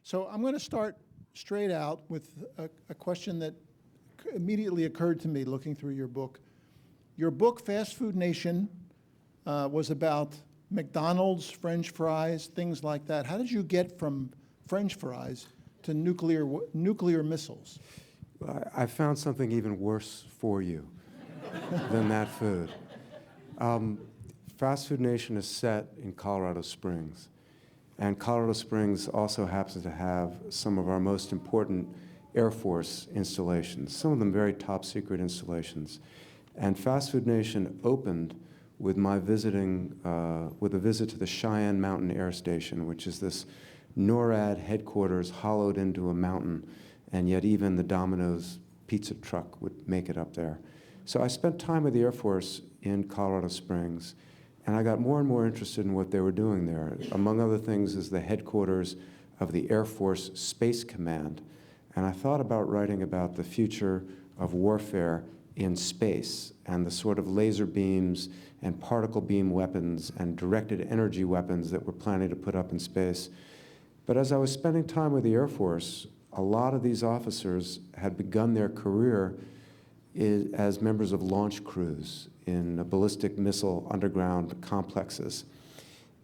So I'm going to start straight out with a question that immediately occurred to me looking through your book. Your book, Fast Food Nation, was about McDonald's, French fries, things like that. How did you get from French fries to nuclear missiles? I found something even worse for you than that food. Fast Food Nation is set in Colorado Springs. And Colorado Springs also happens to have some of our most important Air Force installations, some of them very top secret installations. And Fast Food Nation opened with my with a visit to the Cheyenne Mountain Air Station, which is this NORAD headquarters hollowed into a mountain, and yet even the Domino's pizza truck would make it up there. So I spent time with the Air Force in Colorado Springs, and I got more and more interested in what they were doing there. Among other things is the headquarters of the Air Force Space Command. And I thought about writing about the future of warfare in space and the sort of laser beams and particle beam weapons and directed energy weapons that we're planning to put up in space. But as I was spending time with the Air Force, a lot of these officers had begun their career as members of launch crews in ballistic missile underground complexes.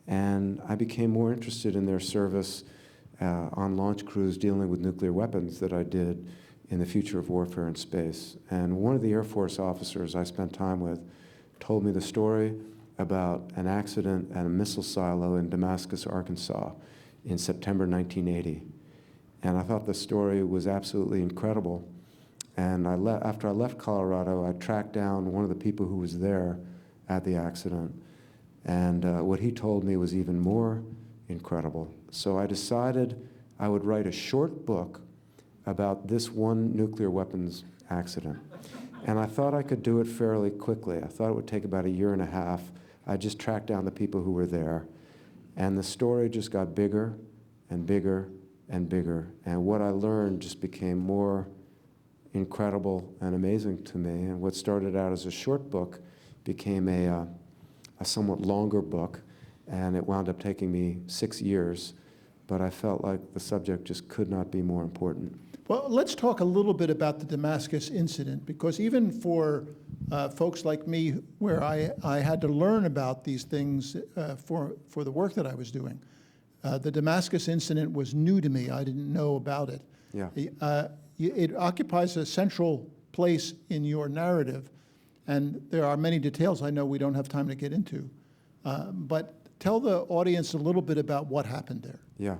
And I became more interested in their service on launch crews dealing with nuclear weapons that I did in the future of warfare in space. And one of the Air Force officers I spent time with told me the story about an accident at a missile silo in Damascus, Arkansas in September 1980. And I thought the story was absolutely incredible. And after I left Colorado, I tracked down one of the people who was there at the accident. And what he told me was even more incredible. So I decided I would write a short book about this one nuclear weapons accident. And I thought I could do it fairly quickly. I thought it would take about a year and a half. I just tracked down the people who were there. And the story just got bigger and bigger and bigger. And what I learned just became more incredible and amazing to me. And what started out as a short book became a somewhat longer book. And it wound up taking me 6 years. But I felt like the subject just could not be more important. Well, let's talk a little bit about the Damascus incident, because even for folks like me, where I had to learn about these things for the work that I was doing, the Damascus incident was new to me. I didn't know about it. Yeah. It occupies a central place in your narrative, and there are many details I know we don't have time to get into. But tell the audience a little bit about what happened there. Yeah.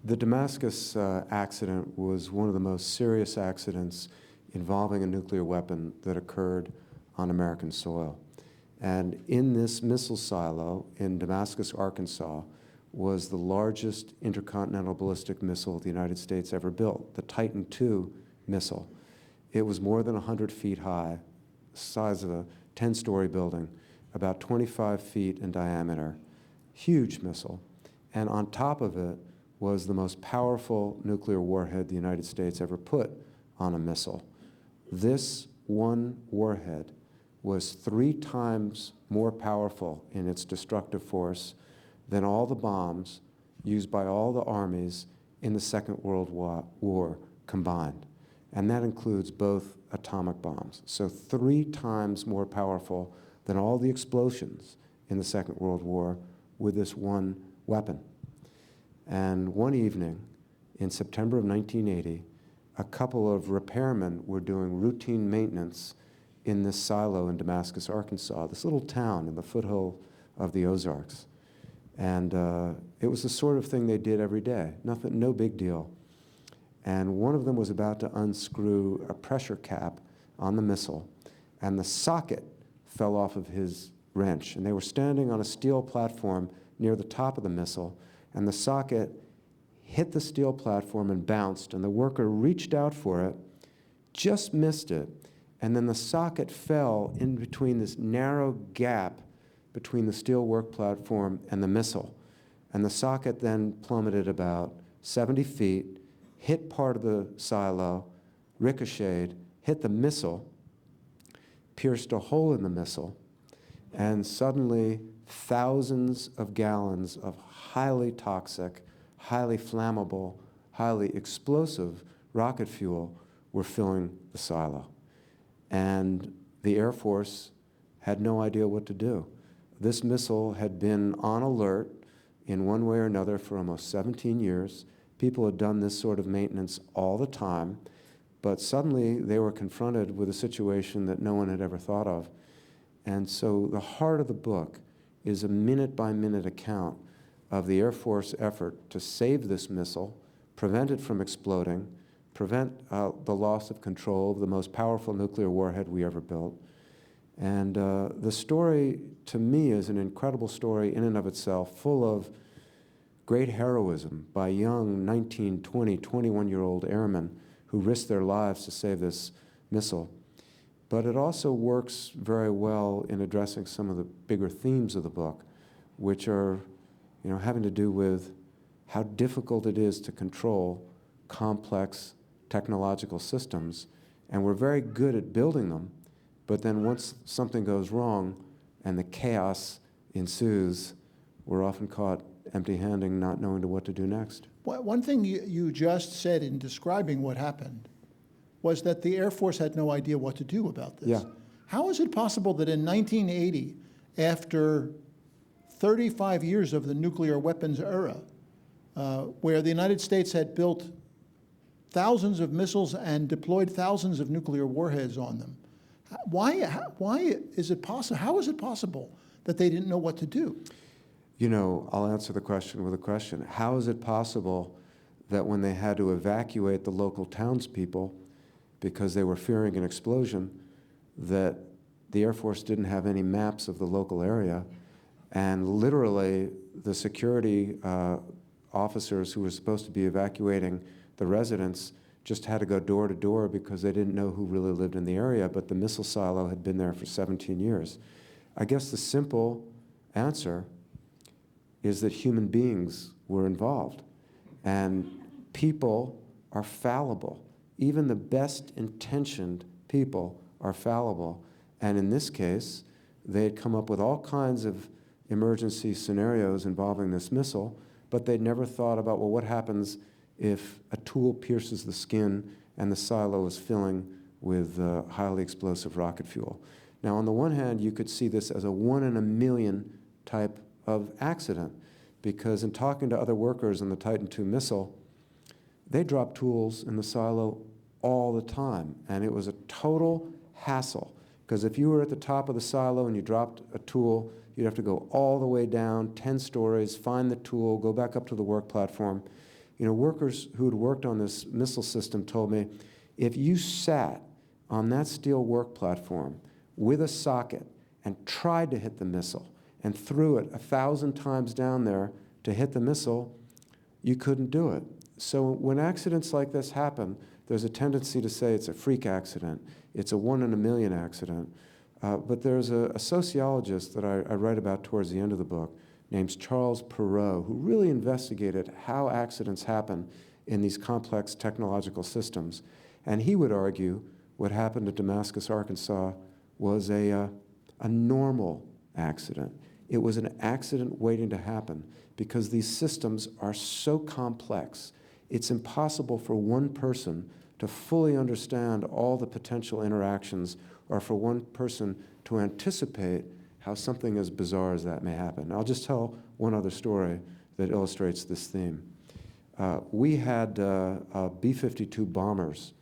The Damascus accident was one of the most serious accidents involving a nuclear weapon that occurred on American soil. And in this missile silo in Damascus, Arkansas, was the largest intercontinental ballistic missile the United States ever built, the Titan II missile. It was more than 100 feet high, the size of a 10-story building, about 25 feet in diameter, huge missile. And on top of it was the most powerful nuclear warhead the United States ever put on a missile. This one warhead was 3 times more powerful in its destructive force than all the bombs used by all the armies in the Second World War combined. And that includes both atomic bombs. So 3 times more powerful than all the explosions in the Second World War with this one weapon. And one evening in September of 1980, a couple of repairmen were doing routine maintenance in this silo in Damascus, Arkansas, this little town in the foothill of the Ozarks. And it was the sort of thing they did every day, nothing, no big deal. And one of them was about to unscrew a pressure cap on the missile, and the socket fell off of his wrench. And they were standing on a steel platform near the top of the missile, and the socket hit the steel platform and bounced, and the worker reached out for it, just missed it, and then the socket fell in between this narrow gap between the steel work platform and the missile. And the socket then plummeted about 70 feet, hit part of the silo, ricocheted, hit the missile, pierced a hole in the missile, and suddenly thousands of gallons of highly toxic, highly flammable highly explosive rocket fuel were filling the silo. And the Air Force had no idea what to do. This missile had been on alert in one way or another for almost 17 years. People had done this sort of maintenance all the time, but suddenly they were confronted with a situation that no one had ever thought of. And so the heart of the book is a minute-by-minute account of the Air Force effort to save this missile, prevent it from exploding, prevent the loss of control of the most powerful nuclear warhead we ever built. And the story, to me, is an incredible story in and of itself, full of great heroism by young 19, 20, 21-year-old airmen who risked their lives to save this missile. But it also works very well in addressing some of the bigger themes of the book, which are, having to do with how difficult it is to control complex technological systems. And we're very good at building them, but then once something goes wrong and the chaos ensues, we're often caught empty-handed, not knowing what to do next. One thing you just said in describing what happened was that the Air Force had no idea what to do about this. Yeah. How is it possible that in 1980, after 35 years of the nuclear weapons era, where the United States had built thousands of missiles and deployed thousands of nuclear warheads on them, why is it possible? How is it possible that they didn't know what to do? I'll answer the question with a question. How is it possible that when they had to evacuate the local townspeople because they were fearing an explosion, that the Air Force didn't have any maps of the local area, and literally the security officers who were supposed to be evacuating the residents just had to go door to door because they didn't know who really lived in the area, but the missile silo had been there for 17 years. I guess the simple answer is that human beings were involved, and people are fallible. Even the best intentioned people are fallible. And in this case, they had come up with all kinds of emergency scenarios involving this missile, but they'd never thought about, well, what happens if a tool pierces the skin and the silo is filling with highly explosive rocket fuel. Now, on the one hand, you could see this as a 1 in a million type of accident, because in talking to other workers on the Titan II missile, they dropped tools in the silo all the time, and it was a total hassle, because if you were at the top of the silo and you dropped a tool, you'd have to go all the way down 10 stories, find the tool, go back up to the work platform. Workers who had worked on this missile system told me, if you sat on that steel work platform with a socket and tried to hit the missile and threw it 1,000 times down there to hit the missile, you couldn't do it. So when accidents like this happen, there's a tendency to say it's a freak accident, it's a 1 in a million accident. But there's a sociologist that I write about towards the end of the book named Charles Perrow, who really investigated how accidents happen in these complex technological systems. And he would argue what happened at Damascus, Arkansas was a normal accident. It was an accident waiting to happen because these systems are so complex. It's impossible for one person to fully understand all the potential interactions, or for one person to anticipate how something as bizarre as that may happen. I'll just tell one other story that illustrates this theme. We had B-52 bombers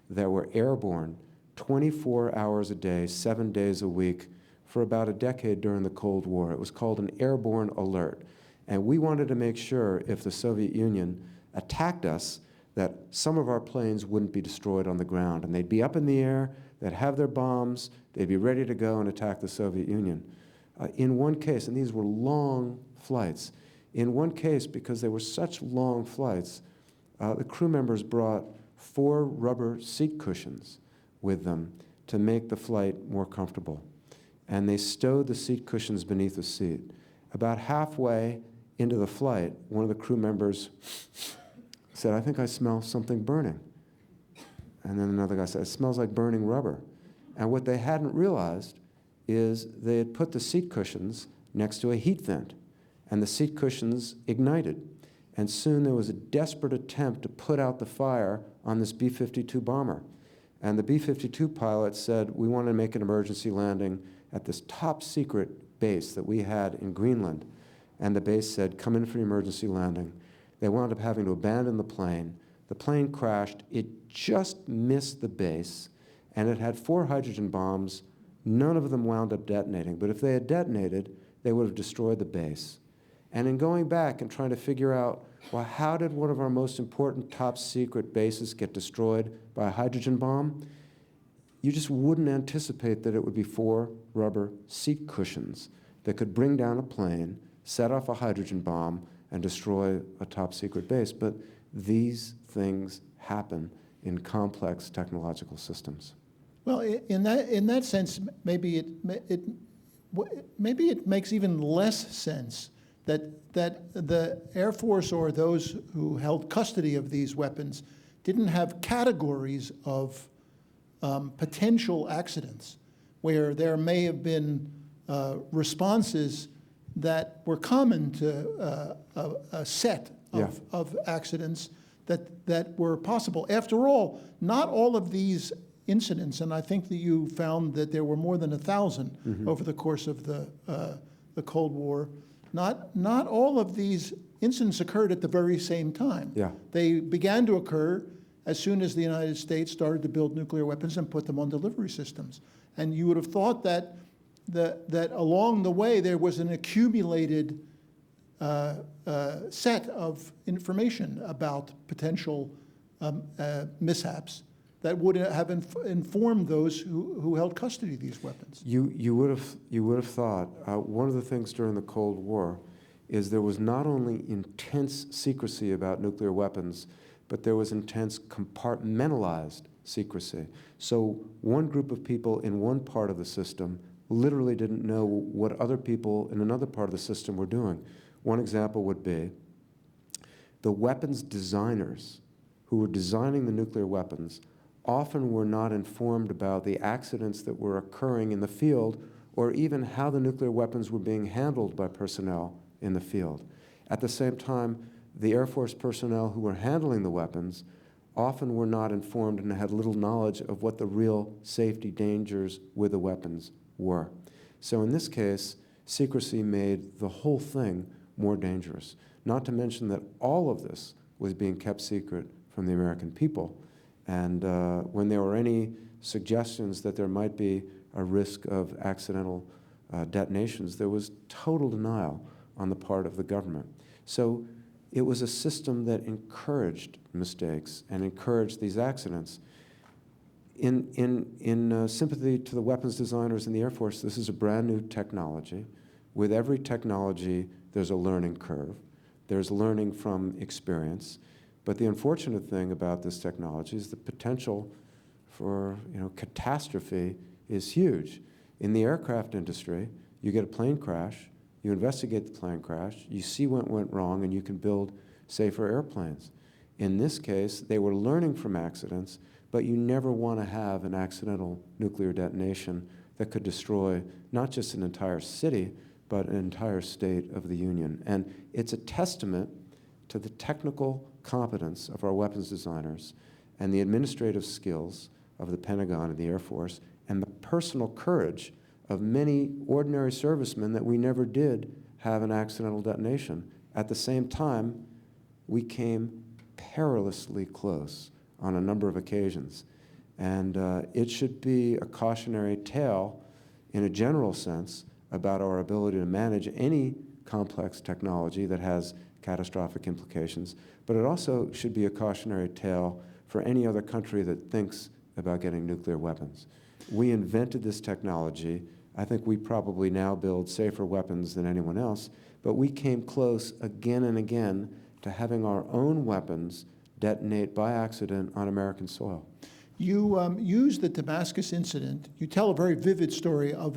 that were airborne 24 hours a day, 7 days a week, for about a decade during the Cold War. It was called an airborne alert. And we wanted to make sure if the Soviet Union attacked us, that some of our planes wouldn't be destroyed on the ground. And they'd be up in the air, they'd have their bombs, they'd be ready to go and attack the Soviet Union. In one case, and these were long flights, in one case, because they were such long flights, the crew members brought 4 rubber seat cushions with them to make the flight more comfortable. And they stowed the seat cushions beneath the seat. About halfway into the flight, one of the crew members said, "I think I smell something burning." And then another guy said, "It smells like burning rubber." And what they hadn't realized is they had put the seat cushions next to a heat vent, and the seat cushions ignited. And soon there was a desperate attempt to put out the fire on this B-52 bomber. And the B-52 pilot said, we want to make an emergency landing at this top secret base that we had in Greenland. And the base said, come in for the emergency landing. They wound up having to abandon the plane. The plane crashed. It just missed the base, and it had 4 hydrogen bombs. None of them wound up detonating. But if they had detonated, they would have destroyed the base. And in going back and trying to figure out, well, how did one of our most important top secret bases get destroyed by a hydrogen bomb? You just wouldn't anticipate that it would be 4 rubber seat cushions that could bring down a plane, set off a hydrogen bomb, and destroy a top secret base. But these things happen in complex technological systems. Well, in that sense, maybe it makes even less sense that the Air Force or those who held custody of these weapons didn't have categories of potential accidents where there may have been responses that were common to a set of accidents that were possible. After all, not all of these incidents, and I think that you found that there were more than 1,000 over the course of the Cold War, not all of these incidents occurred at the very same time. Yeah. They began to occur as soon as the United States started to build nuclear weapons and put them on delivery systems. And you would have thought that along the way there was an accumulated set of information about potential mishaps that would have informed those who held custody of these weapons. You would have thought one of the things during the Cold War is there was not only intense secrecy about nuclear weapons, but there was intense compartmentalized secrecy. So one group of people in one part of the system literally didn't know what other people in another part of the system were doing. One example would be the weapons designers who were designing the nuclear weapons often were not informed about the accidents that were occurring in the field or even how the nuclear weapons were being handled by personnel in the field. At the same time, the Air Force personnel who were handling the weapons often were not informed and had little knowledge of what the real safety dangers with the weapons were. So in this case, secrecy made the whole thing more dangerous. Not to mention that all of this was being kept secret from the American people. And when there were any suggestions that there might be a risk of accidental detonations, there was total denial on the part of the government. So it was a system that encouraged mistakes and encouraged these accidents. In sympathy to the weapons designers in the Air Force, this is a brand new technology. With every technology, there's a learning curve. There's learning from experience. But the unfortunate thing about this technology is the potential for catastrophe is huge. In the aircraft industry, you get a plane crash, you investigate the plane crash, you see what went wrong, and you can build safer airplanes. In this case, they were learning from accidents, but you never want to have an accidental nuclear detonation that could destroy not just an entire city, but an entire state of the Union. And it's a testament to the technical competence of our weapons designers and the administrative skills of the Pentagon and the Air Force and the personal courage of many ordinary servicemen that we never did have an accidental detonation. At the same time, we came perilously close on a number of occasions. And it should be a cautionary tale in a general sense about our ability to manage any complex technology that has catastrophic implications, but it also should be a cautionary tale for any other country that thinks about getting nuclear weapons. We invented this technology. I think we probably now build safer weapons than anyone else, but we came close again and again to having our own weapons detonate by accident on American soil. You use the Damascus incident. You tell a very vivid story of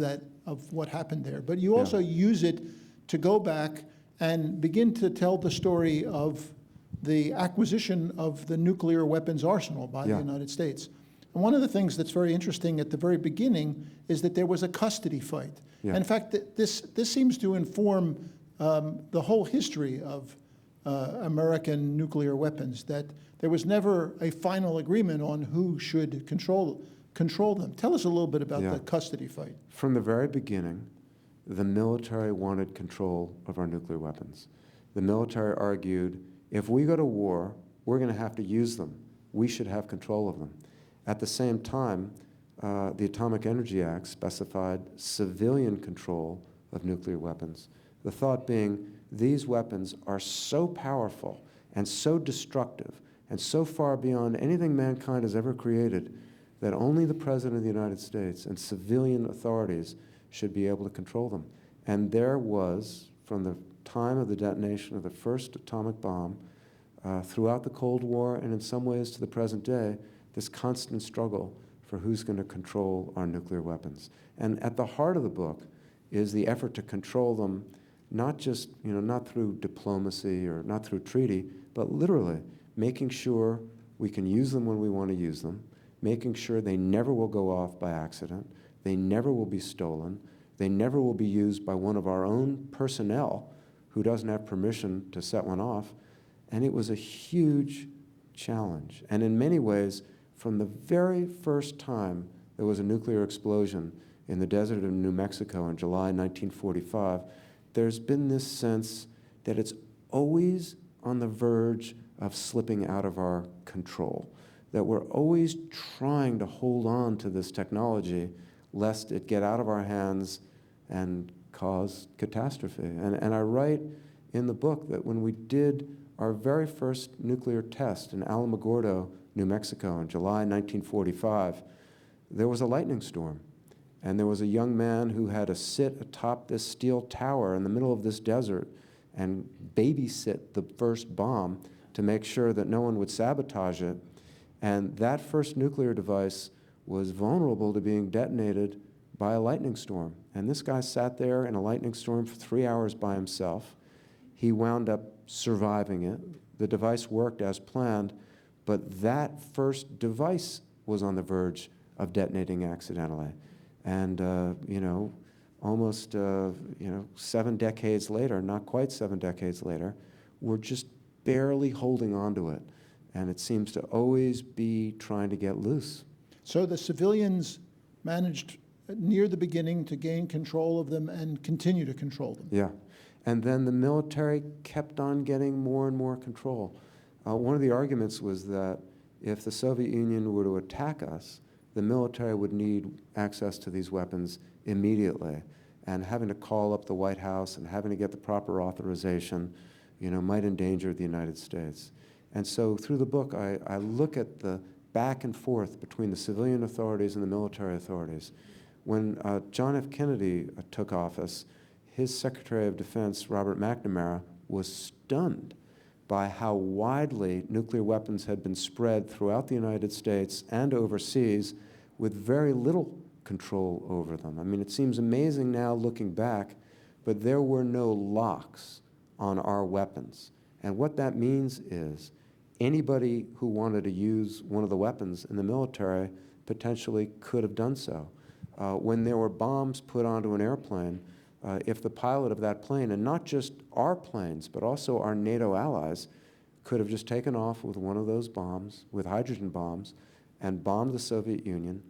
what happened there, but you also use it to go back and begin to tell the story of the acquisition of the nuclear weapons arsenal by the United States. And one of the things that's very interesting at the very beginning is that there was a custody fight. And in fact, this seems to inform the whole history of American nuclear weapons, that there was never a final agreement on who should control them. Tell us a little bit about Yeah. the custody fight. From the very beginning, the military wanted control of our nuclear weapons. The military argued, if we go to war, we're going to have to use them. We should have control of them. At the same time, the Atomic Energy Act specified civilian control of nuclear weapons. The thought being, these weapons are so powerful and so destructive and so far beyond anything mankind has ever created that only the President of the United States and civilian authorities should be able to control them. And there was, from the time of the detonation of the first atomic bomb, throughout the Cold War and in some ways to the present day, this constant struggle for who's going to control our nuclear weapons. And at the heart of the book is the effort to control them, not just, not through diplomacy or not through treaty, but literally making sure we can use them when we want to use them, making sure they never will go off by accident, they never will be stolen, they never will be used by one of our own personnel who doesn't have permission to set one off. And it was a huge challenge. And in many ways, from the very first time there was a nuclear explosion in the desert of New Mexico in July 1945, there's been this sense that it's always on the verge of slipping out of our control, that we're always trying to hold on to this technology lest it get out of our hands and cause catastrophe. And I write in the book that when we did our very first nuclear test in Alamogordo, New Mexico in July 1945, there was a lightning storm. And there was a young man who had to sit atop this steel tower in the middle of this desert and babysit the first bomb to make sure that no one would sabotage it. And that first nuclear device was vulnerable to being detonated by a lightning storm. And this guy sat there in a lightning storm for 3 hours by himself. He wound up surviving it. The device worked as planned, but that first device was on the verge of detonating accidentally. And, almost, 7 decades later, not quite 7 decades later, we're just barely holding on to it. And it seems to always be trying to get loose. So the civilians managed near the beginning to gain control of them and continue to control them. Yeah. And then the military kept on getting more and more control. One of the arguments was that if the Soviet Union were to attack us, the military would need access to these weapons immediately. And having to call up the White House and having to get the proper authorization, might endanger the United States. And so through the book, I look at the back and forth between the civilian authorities and the military authorities. When John F. Kennedy took office, his Secretary of Defense, Robert McNamara, was stunned by how widely nuclear weapons had been spread throughout the United States and overseas with very little control over them. I mean, it seems amazing now looking back, but there were no locks on our weapons. And what that means is anybody who wanted to use one of the weapons in the military potentially could have done so. When there were bombs put onto an airplane, if the pilot of that plane, and not just our planes, but also our NATO allies, could have just taken off with one of those bombs, with hydrogen bombs, and bombed the Soviet Union,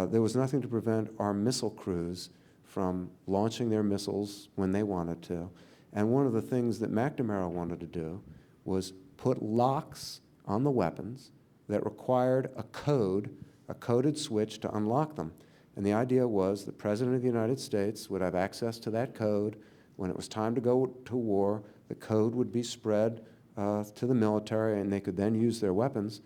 there was nothing to prevent our missile crews from launching their missiles when they wanted to. And one of the things that McNamara wanted to do was put locks on the weapons that required a coded switch to unlock them. And the idea was the President of the United States would have access to that code. When it was time to go to war, the code would be spread to the military, and they could then use their weapons.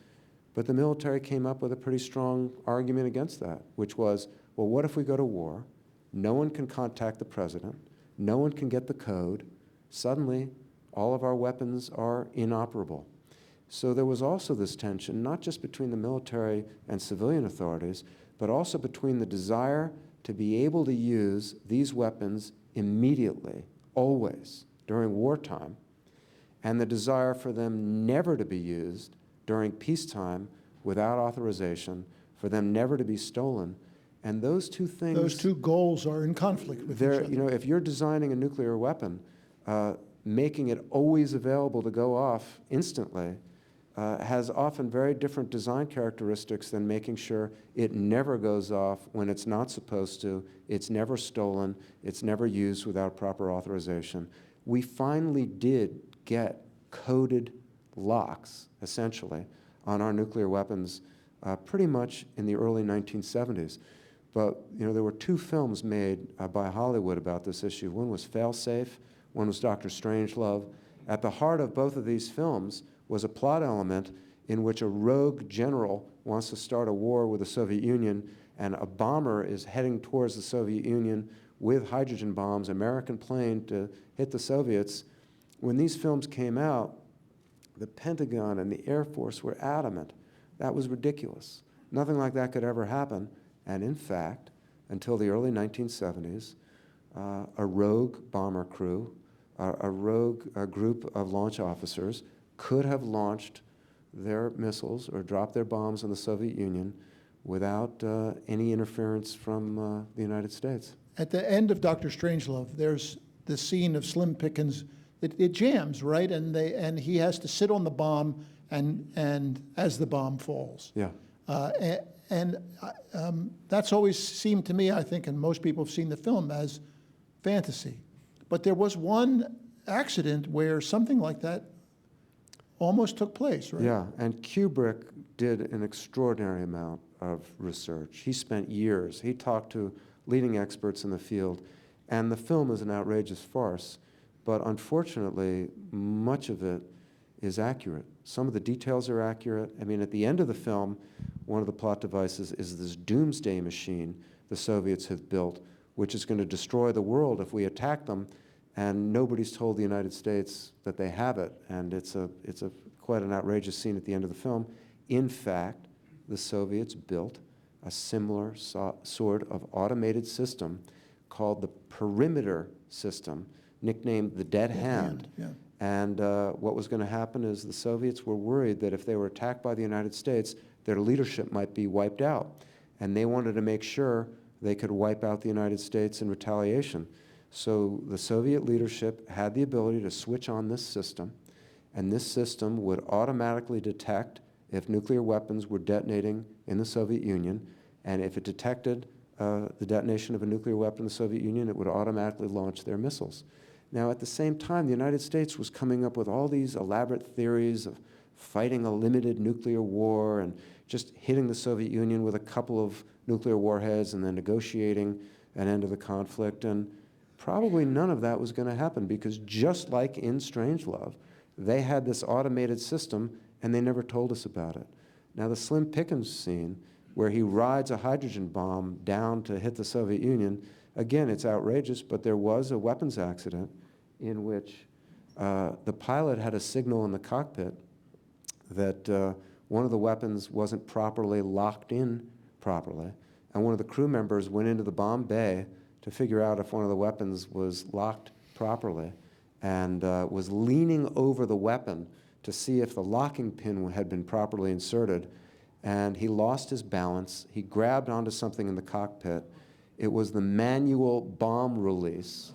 But the military came up with a pretty strong argument against that, which was, well, what if we go to war? No one can contact the President. No one can get the code. Suddenly, all of our weapons are inoperable. So there was also this tension, not just between the military and civilian authorities, but also between the desire to be able to use these weapons immediately, always, during wartime, and the desire for them never to be used during peacetime without authorization, for them never to be stolen. And those two things— Those two goals are in conflict with each other. If you're designing a nuclear weapon, making it always available to go off instantly has often very different design characteristics than making sure it never goes off when it's not supposed to, it's never stolen, it's never used without proper authorization. We finally did get coded locks, essentially, on our nuclear weapons pretty much in the early 1970s. But there were two films made by Hollywood about this issue. One was Failsafe, one was Dr. Strangelove. At the heart of both of these films was a plot element in which a rogue general wants to start a war with the Soviet Union, and a bomber is heading towards the Soviet Union with hydrogen bombs, American plane to hit the Soviets. When these films came out, the Pentagon and the Air Force were adamant. That was ridiculous. Nothing like that could ever happen. And in fact, until the early 1970s, a rogue bomber crew, a rogue group of launch officers could have launched their missiles or dropped their bombs on the Soviet Union without any interference from the United States. At the end of Dr. Strangelove, there's the scene of Slim Pickens. It jams, right? And he has to sit on the bomb and as the bomb falls. Yeah. That's always seemed to me, I think, and most people have seen the film, as fantasy. But there was one accident where something like that almost took place, right? Yeah, and Kubrick did an extraordinary amount of research. He spent years. He talked to leading experts in the field, and the film is an outrageous farce. But unfortunately, much of it is accurate. Some of the details are accurate. I mean, at the end of the film, one of the plot devices is this doomsday machine the Soviets have built, which is going to destroy the world if we attack them, and nobody's told the United States that they have it, and it's quite an outrageous scene at the end of the film. In fact, the Soviets built a similar sort of automated system called the perimeter system, nicknamed the dead hand. Yeah. And what was going to happen is the Soviets were worried that if they were attacked by the United States, their leadership might be wiped out. And they wanted to make sure they could wipe out the United States in retaliation. So the Soviet leadership had the ability to switch on this system, and this system would automatically detect if nuclear weapons were detonating in the Soviet Union, and if it detected the detonation of a nuclear weapon in the Soviet Union, it would automatically launch their missiles. Now, at the same time, the United States was coming up with all these elaborate theories of fighting a limited nuclear war and just hitting the Soviet Union with a couple of nuclear warheads and then negotiating an end of the conflict. And probably none of that was going to happen, because just like in Strangelove, they had this automated system and they never told us about it. Now, the Slim Pickens scene, where he rides a hydrogen bomb down to hit the Soviet Union, again, it's outrageous, but there was a weapons accident in which the pilot had a signal in the cockpit that one of the weapons wasn't properly locked in properly, and one of the crew members went into the bomb bay to figure out if one of the weapons was locked properly, and was leaning over the weapon to see if the locking pin had been properly inserted, and he lost his balance. He grabbed onto something in the cockpit. It was the manual bomb release.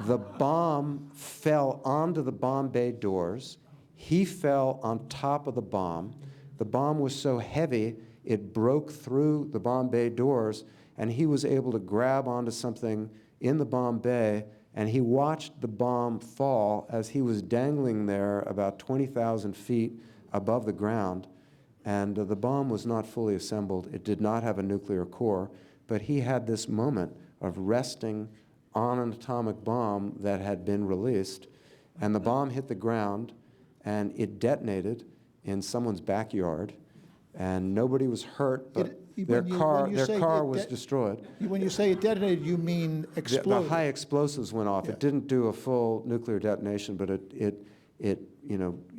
The bomb fell onto the bomb bay doors. He fell on top of the bomb. The bomb was so heavy, it broke through the bomb bay doors, and he was able to grab onto something in the bomb bay, and he watched the bomb fall as he was dangling there about 20,000 feet above the ground. And the bomb was not fully assembled. It did not have a nuclear core, but he had this moment of resting on an atomic bomb that had been released, and the bomb hit the ground, and it detonated in someone's backyard, and nobody was hurt, but their car was destroyed. When you say it detonated, you mean exploded? The high explosives went off. Yeah. It didn't do a full nuclear detonation, but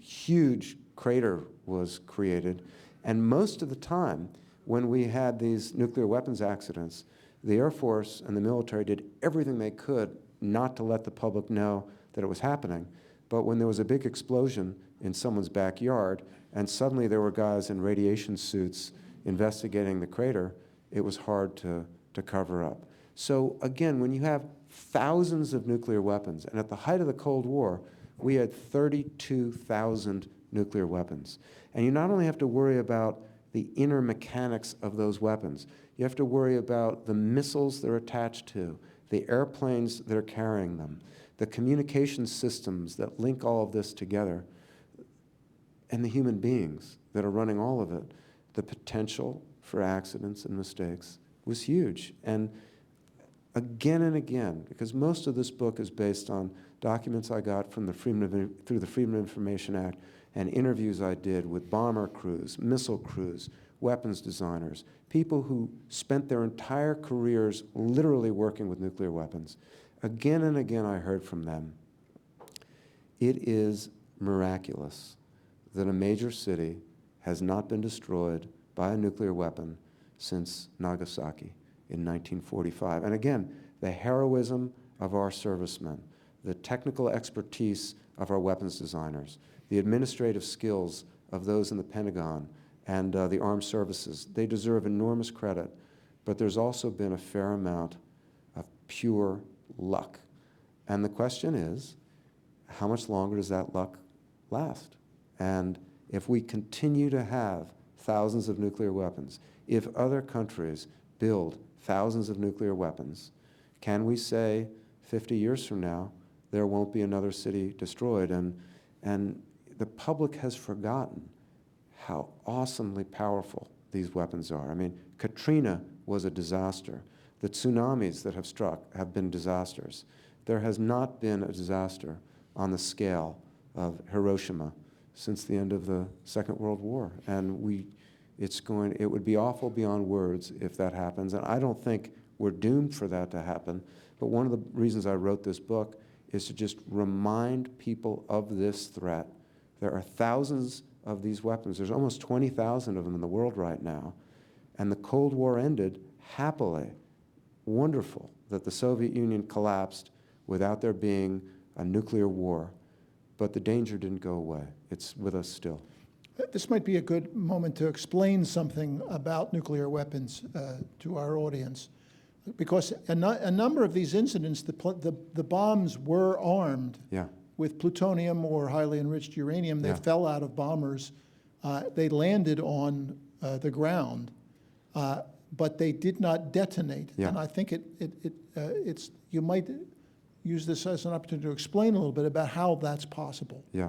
huge crater was created. And most of the time, when we had these nuclear weapons accidents, the Air Force and the military did everything they could not to let the public know that it was happening. But when there was a big explosion in someone's backyard, and suddenly there were guys in radiation suits investigating the crater, it was hard to cover up. So again, when you have thousands of nuclear weapons, and at the height of the Cold War, we had 32,000 nuclear weapons. And you not only have to worry about the inner mechanics of those weapons, you have to worry about the missiles they're attached to, the airplanes that are carrying them, the communication systems that link all of this together, and the human beings that are running all of it. The potential for accidents and mistakes was huge. And again and again, because most of this book is based on documents I got from through the Freedom of Information Act and interviews I did with bomber crews, missile crews, weapons designers, people who spent their entire careers literally working with nuclear weapons. Again and again I heard from them, it is miraculous that a major city has not been destroyed by a nuclear weapon since Nagasaki in 1945. And again, the heroism of our servicemen, the technical expertise of our weapons designers, the administrative skills of those in the Pentagon and the armed services, they deserve enormous credit. But there's also been a fair amount of pure luck. And the question is, how much longer does that luck last? And if we continue to have thousands of nuclear weapons, if other countries build thousands of nuclear weapons, can we say 50 years from now there won't be another city destroyed? And the public has forgotten how awesomely powerful these weapons are. I mean, Katrina was a disaster. The tsunamis that have struck have been disasters. There has not been a disaster on the scale of Hiroshima since the end of the Second World War. And it would be awful beyond words if that happens. And I don't think we're doomed for that to happen. But one of the reasons I wrote this book is to just remind people of this threat. There are thousands of these weapons. There's almost 20,000 of them in the world right now. And the Cold War ended happily. Wonderful that the Soviet Union collapsed without there being a nuclear war. But the danger didn't go away. It's with us still. This might be a good moment to explain something about nuclear weapons to our audience, because a number of these incidents, the bombs were armed with plutonium or highly enriched uranium. They fell out of bombers. They landed on the ground, but they did not detonate. And I think you might use this as an opportunity to explain a little bit about how that's possible. Yeah.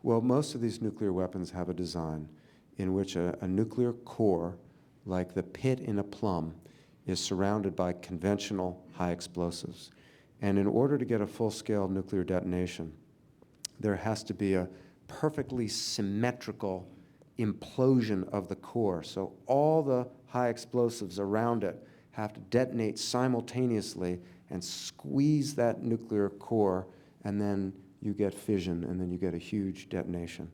Well, most of these nuclear weapons have a design in which a nuclear core, like the pit in a plum, is surrounded by conventional high explosives. And in order to get a full-scale nuclear detonation, there has to be a perfectly symmetrical implosion of the core. So all the high explosives around it have to detonate simultaneously and squeeze that nuclear core, and then you get fission, and then you get a huge detonation.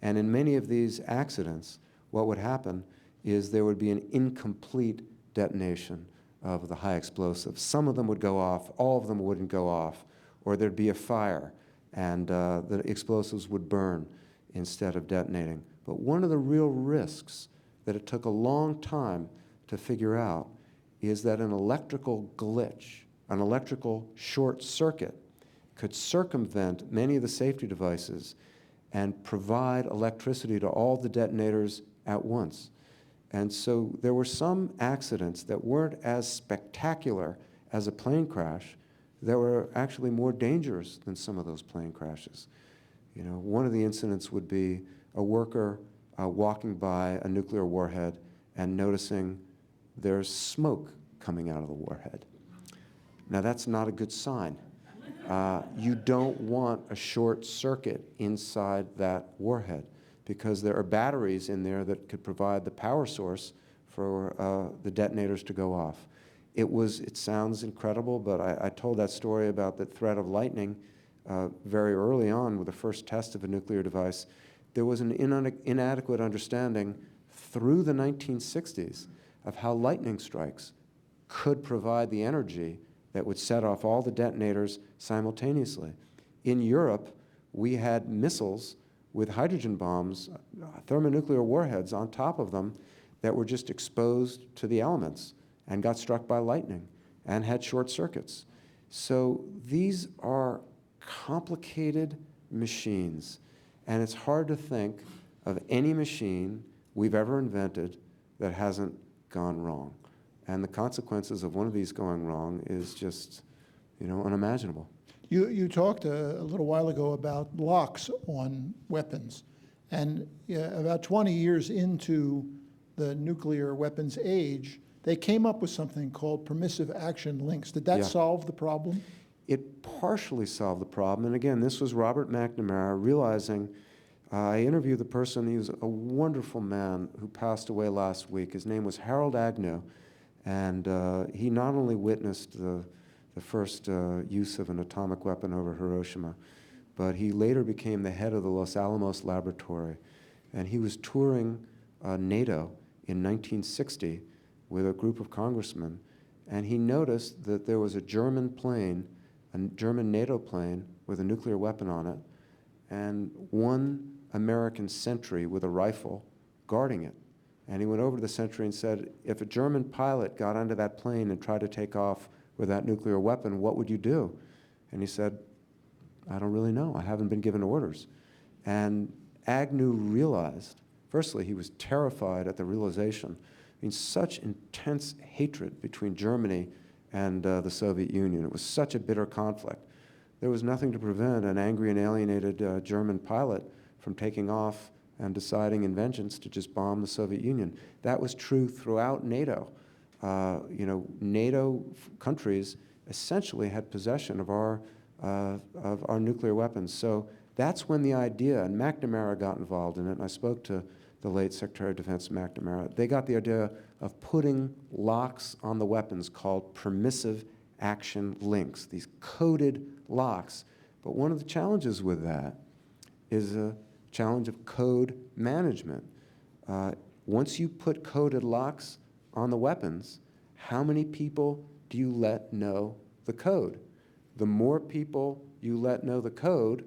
And in many of these accidents, what would happen is there would be an incomplete detonation of the high explosives. Some of them would go off, all of them wouldn't go off, or there'd be a fire, and the explosives would burn instead of detonating. But one of the real risks that it took a long time to figure out is that an electrical glitch, an electrical short circuit, could circumvent many of the safety devices and provide electricity to all the detonators at once. And so there were some accidents that weren't as spectacular as a plane crash that were actually more dangerous than some of those plane crashes. You know, one of the incidents would be a worker walking by a nuclear warhead and noticing there's smoke coming out of the warhead. Now that's not a good sign. You don't want a short circuit inside that warhead because there are batteries in there that could provide the power source for the detonators to go off. It sounds incredible, but I told that story about the threat of lightning very early on with the first test of a nuclear device. There was an inadequate understanding through the 1960s of how lightning strikes could provide the energy that would set off all the detonators simultaneously. In Europe, we had missiles with hydrogen bombs, thermonuclear warheads on top of them that were just exposed to the elements and got struck by lightning. and had short circuits. So these are complicated machines, and it's hard to think of any machine we've ever invented that hasn't gone wrong. And the consequences of one of these going wrong is just, unimaginable. You talked a little while ago about locks on weapons, and about 20 years into the nuclear weapons age, they came up with something called permissive action links. Did that solve the problem? It partially solved the problem. And again, this was Robert McNamara realizing, I interviewed the person, he was a wonderful man who passed away last week. His name was Harold Agnew, and he not only witnessed the first use of an atomic weapon over Hiroshima, but he later became the head of the Los Alamos laboratory. And he was touring NATO in 1960 with a group of congressmen, and he noticed that there was a German plane, a German NATO plane with a nuclear weapon on it, and one American sentry with a rifle guarding it. And he went over to the sentry and said, if a German pilot got onto that plane and tried to take off with that nuclear weapon, what would you do? And he said, I don't really know. I haven't been given orders. And Agnew realized, firstly, he was terrified at the realization. I mean, such intense hatred between Germany and the Soviet Union. It was such a bitter conflict. There was nothing to prevent an angry and alienated German pilot from taking off and deciding in vengeance to just bomb the Soviet Union. That was true throughout NATO. NATO countries essentially had possession of our nuclear weapons. So that's when the idea, and McNamara got involved in it, and I spoke to the late Secretary of Defense McNamara. They got the idea of putting locks on the weapons called permissive action links, these coded locks. But one of the challenges with that is a challenge of code management. Once you put coded locks on the weapons, how many people do you let know the code? The more people you let know the code,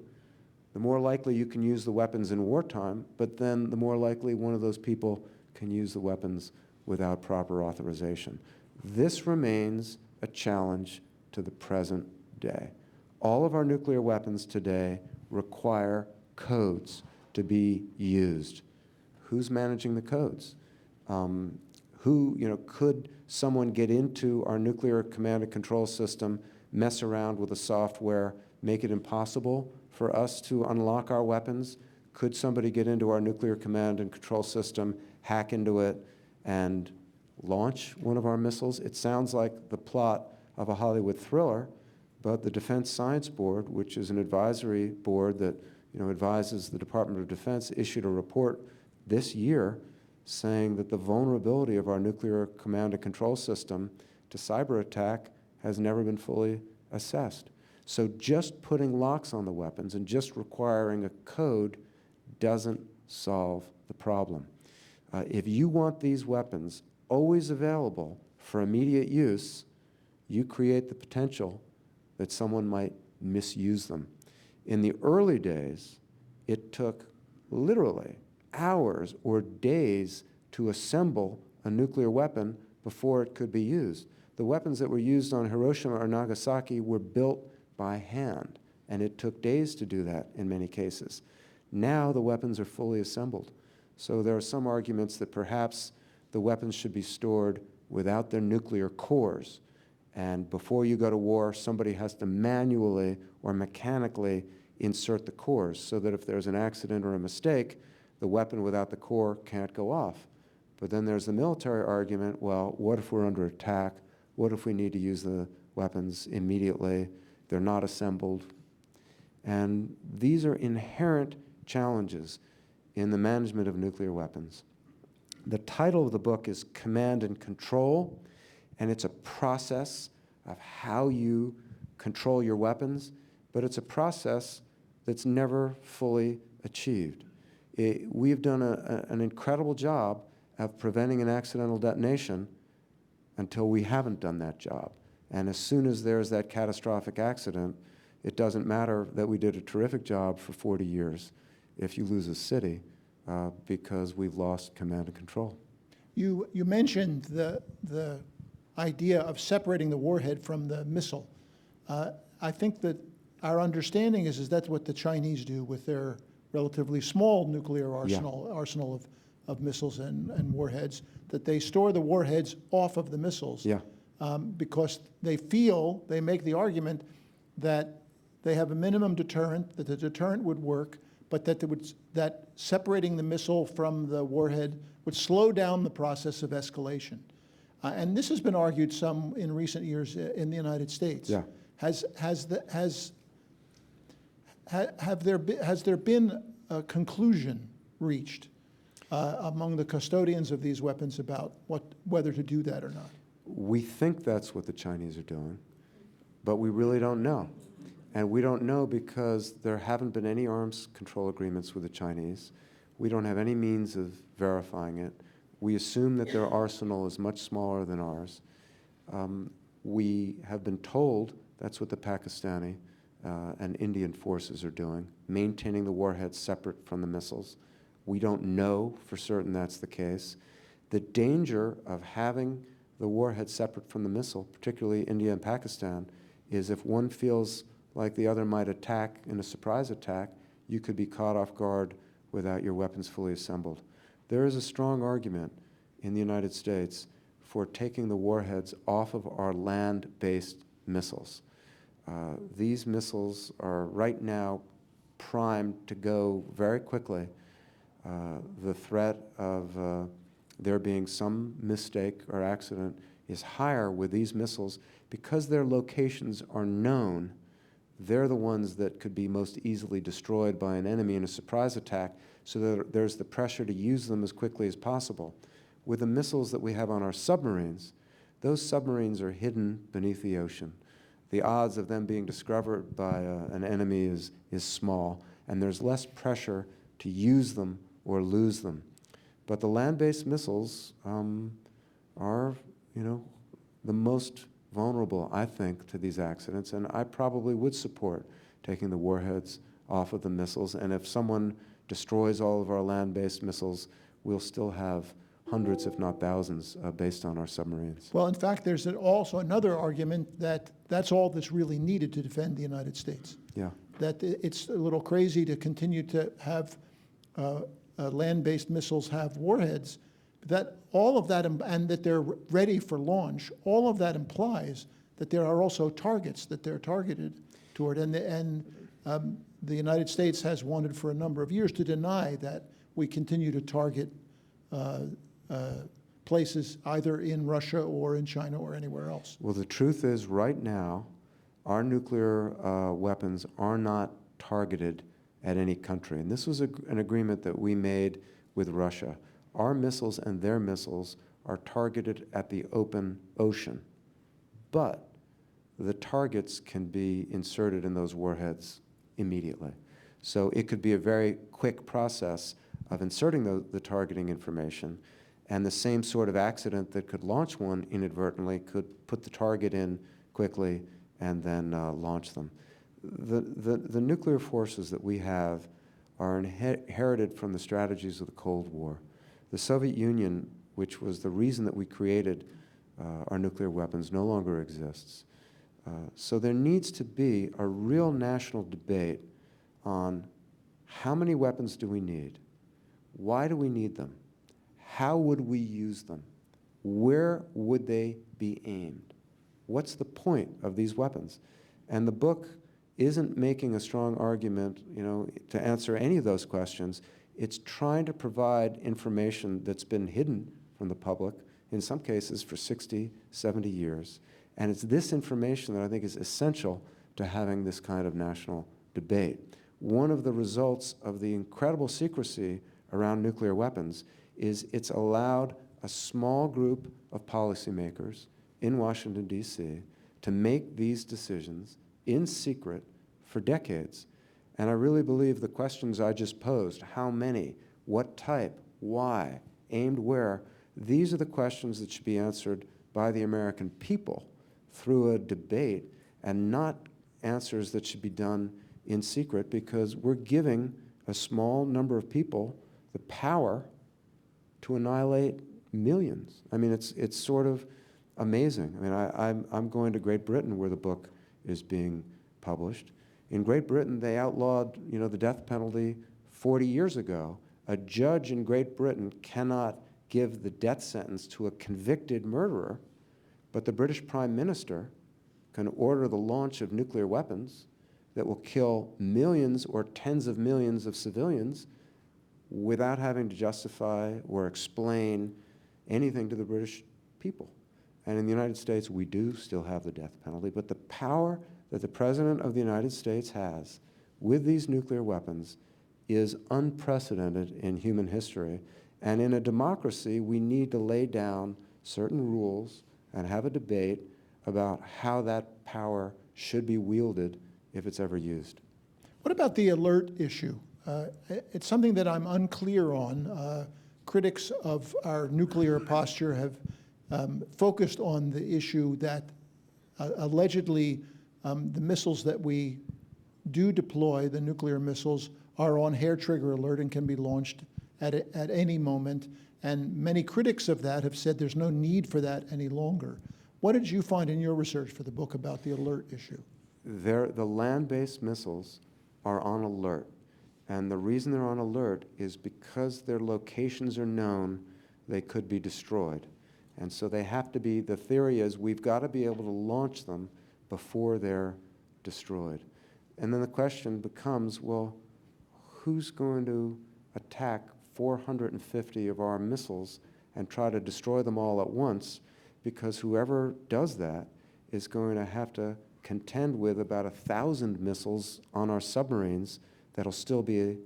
the more likely you can use the weapons in wartime, but then the more likely one of those people can use the weapons without proper authorization. This remains a challenge to the present day. All of our nuclear weapons today require codes to be used. Who's managing the codes? Could someone get into our nuclear command and control system, mess around with the software, make it impossible for us to unlock our weapons? Could somebody get into our nuclear command and control system, hack into it, and launch one of our missiles? It sounds like the plot of a Hollywood thriller, but the Defense Science Board, which is an advisory board that advises the Department of Defense, issued a report this year saying that the vulnerability of our nuclear command and control system to cyber attack has never been fully assessed. So just putting locks on the weapons and just requiring a code doesn't solve the problem. If you want these weapons always available for immediate use, you create the potential that someone might misuse them. In the early days, it took literally hours or days to assemble a nuclear weapon before it could be used. The weapons that were used on Hiroshima or Nagasaki were built by hand, and it took days to do that in many cases. Now the weapons are fully assembled. So there are some arguments that perhaps the weapons should be stored without their nuclear cores. And before you go to war, somebody has to manually or mechanically insert the cores so that if there's an accident or a mistake, the weapon without the core can't go off. But then there's the military argument, well, what if we're under attack? What if we need to use the weapons immediately? They're not assembled. And these are inherent challenges in the management of nuclear weapons. The title of the book is Command and Control, and it's a process of how you control your weapons, but it's a process that's never fully achieved. We have done an incredible job of preventing an accidental detonation until we haven't done that job. And as soon as there's that catastrophic accident, it doesn't matter that we did a terrific job for 40 years if you lose a city because we've lost command and control. You mentioned the idea of separating the warhead from the missile. I think that our understanding is that's what the Chinese do with their relatively small nuclear arsenal of missiles and warheads, that they store the warheads off of the missiles. Yeah. Because they make the argument that they have a minimum deterrent, that the deterrent would work, but that separating the missile from the warhead would slow down the process of escalation. And this has been argued some in recent years in the United States. Yeah. Has there been a conclusion reached among the custodians of these weapons about whether to do that or not? We think that's what the Chinese are doing, but we really don't know. And we don't know because there haven't been any arms control agreements with the Chinese. We don't have any means of verifying it. We assume that their arsenal is much smaller than ours. We have been told that's what the Pakistani and Indian forces are doing, maintaining the warheads separate from the missiles. We don't know for certain that's the case. The danger of having the warhead separate from the missile, particularly India and Pakistan, is if one feels like the other might attack in a surprise attack, you could be caught off guard without your weapons fully assembled. There is a strong argument in the United States for taking the warheads off of our land-based missiles. These missiles are right now primed to go very quickly. The threat of there being some mistake or accident is higher with these missiles because their locations are known. They're the ones that could be most easily destroyed by an enemy in a surprise attack, so that there's the pressure to use them as quickly as possible. With the missiles that we have on our submarines, those submarines are hidden beneath the ocean. The odds of them being discovered by an enemy is small, and there's less pressure to use them or lose them. But the land-based missiles are, the most vulnerable, I think, to these accidents, and I probably would support taking the warheads off of the missiles. And if someone destroys all of our land-based missiles, we'll still have hundreds, if not thousands, based on our submarines. Well, in fact, there's also another argument that that's all that's really needed to defend the United States. Yeah. That it's a little crazy to continue to have land-based missiles have warheads. That all of that, and that they're ready for launch, all of that implies that there are also targets that they're targeted toward. And the United States has wanted for a number of years to deny that we continue to target places either in Russia or in China or anywhere else. Well, the truth is, right now, our nuclear weapons are not targeted at any country. And this was an agreement that we made with Russia. Our missiles and their missiles are targeted at the open ocean, but the targets can be inserted in those warheads immediately. So it could be a very quick process of inserting the targeting information, and the same sort of accident that could launch one inadvertently could put the target in quickly and then launch them. The nuclear forces that we have are inherited from the strategies of the Cold War. The Soviet Union, which was the reason that we created our nuclear weapons, no longer exists. So there needs to be a real national debate on how many weapons do we need? Why do we need them? How would we use them? Where would they be aimed? What's the point of these weapons? And the book isn't making a strong argument, to answer any of those questions. It's trying to provide information that's been hidden from the public, in some cases for 60, 70 years. And it's this information that I think is essential to having this kind of national debate. One of the results of the incredible secrecy around nuclear weapons is it's allowed a small group of policymakers in Washington, D.C. to make these decisions in secret for decades. And I really believe the questions I just posed, how many, what type, why, aimed where, these are the questions that should be answered by the American people through a debate, and not answers that should be done in secret, because we're giving a small number of people the power to annihilate millions. I mean, it's sort of amazing. I mean, I'm going to Great Britain where the book is being published. In Great Britain, they outlawed, the death penalty 40 years ago. A judge in Great Britain cannot give the death sentence to a convicted murderer, but the British Prime Minister can order the launch of nuclear weapons that will kill millions or tens of millions of civilians without having to justify or explain anything to the British people. And in the United States, we do still have the death penalty, but the power that the President of the United States has with these nuclear weapons is unprecedented in human history. And in a democracy, we need to lay down certain rules and have a debate about how that power should be wielded if it's ever used. What about the alert issue? It's something that I'm unclear on. Critics of our nuclear posture have focused on the issue that allegedly the missiles that we do deploy, the nuclear missiles, are on hair trigger alert and can be launched at any moment. And many critics of that have said there's no need for that any longer. What did you find in your research for the book about the alert issue? The land-based missiles are on alert. And the reason they're on alert is because their locations are known, they could be destroyed. And so they have to be, the theory is we've got to be able to launch them before they're destroyed. And then the question becomes, well, who's going to attack 450 of our missiles and try to destroy them all at once? Because whoever does that is going to have to contend with about 1,000 missiles on our submarines that'll still be,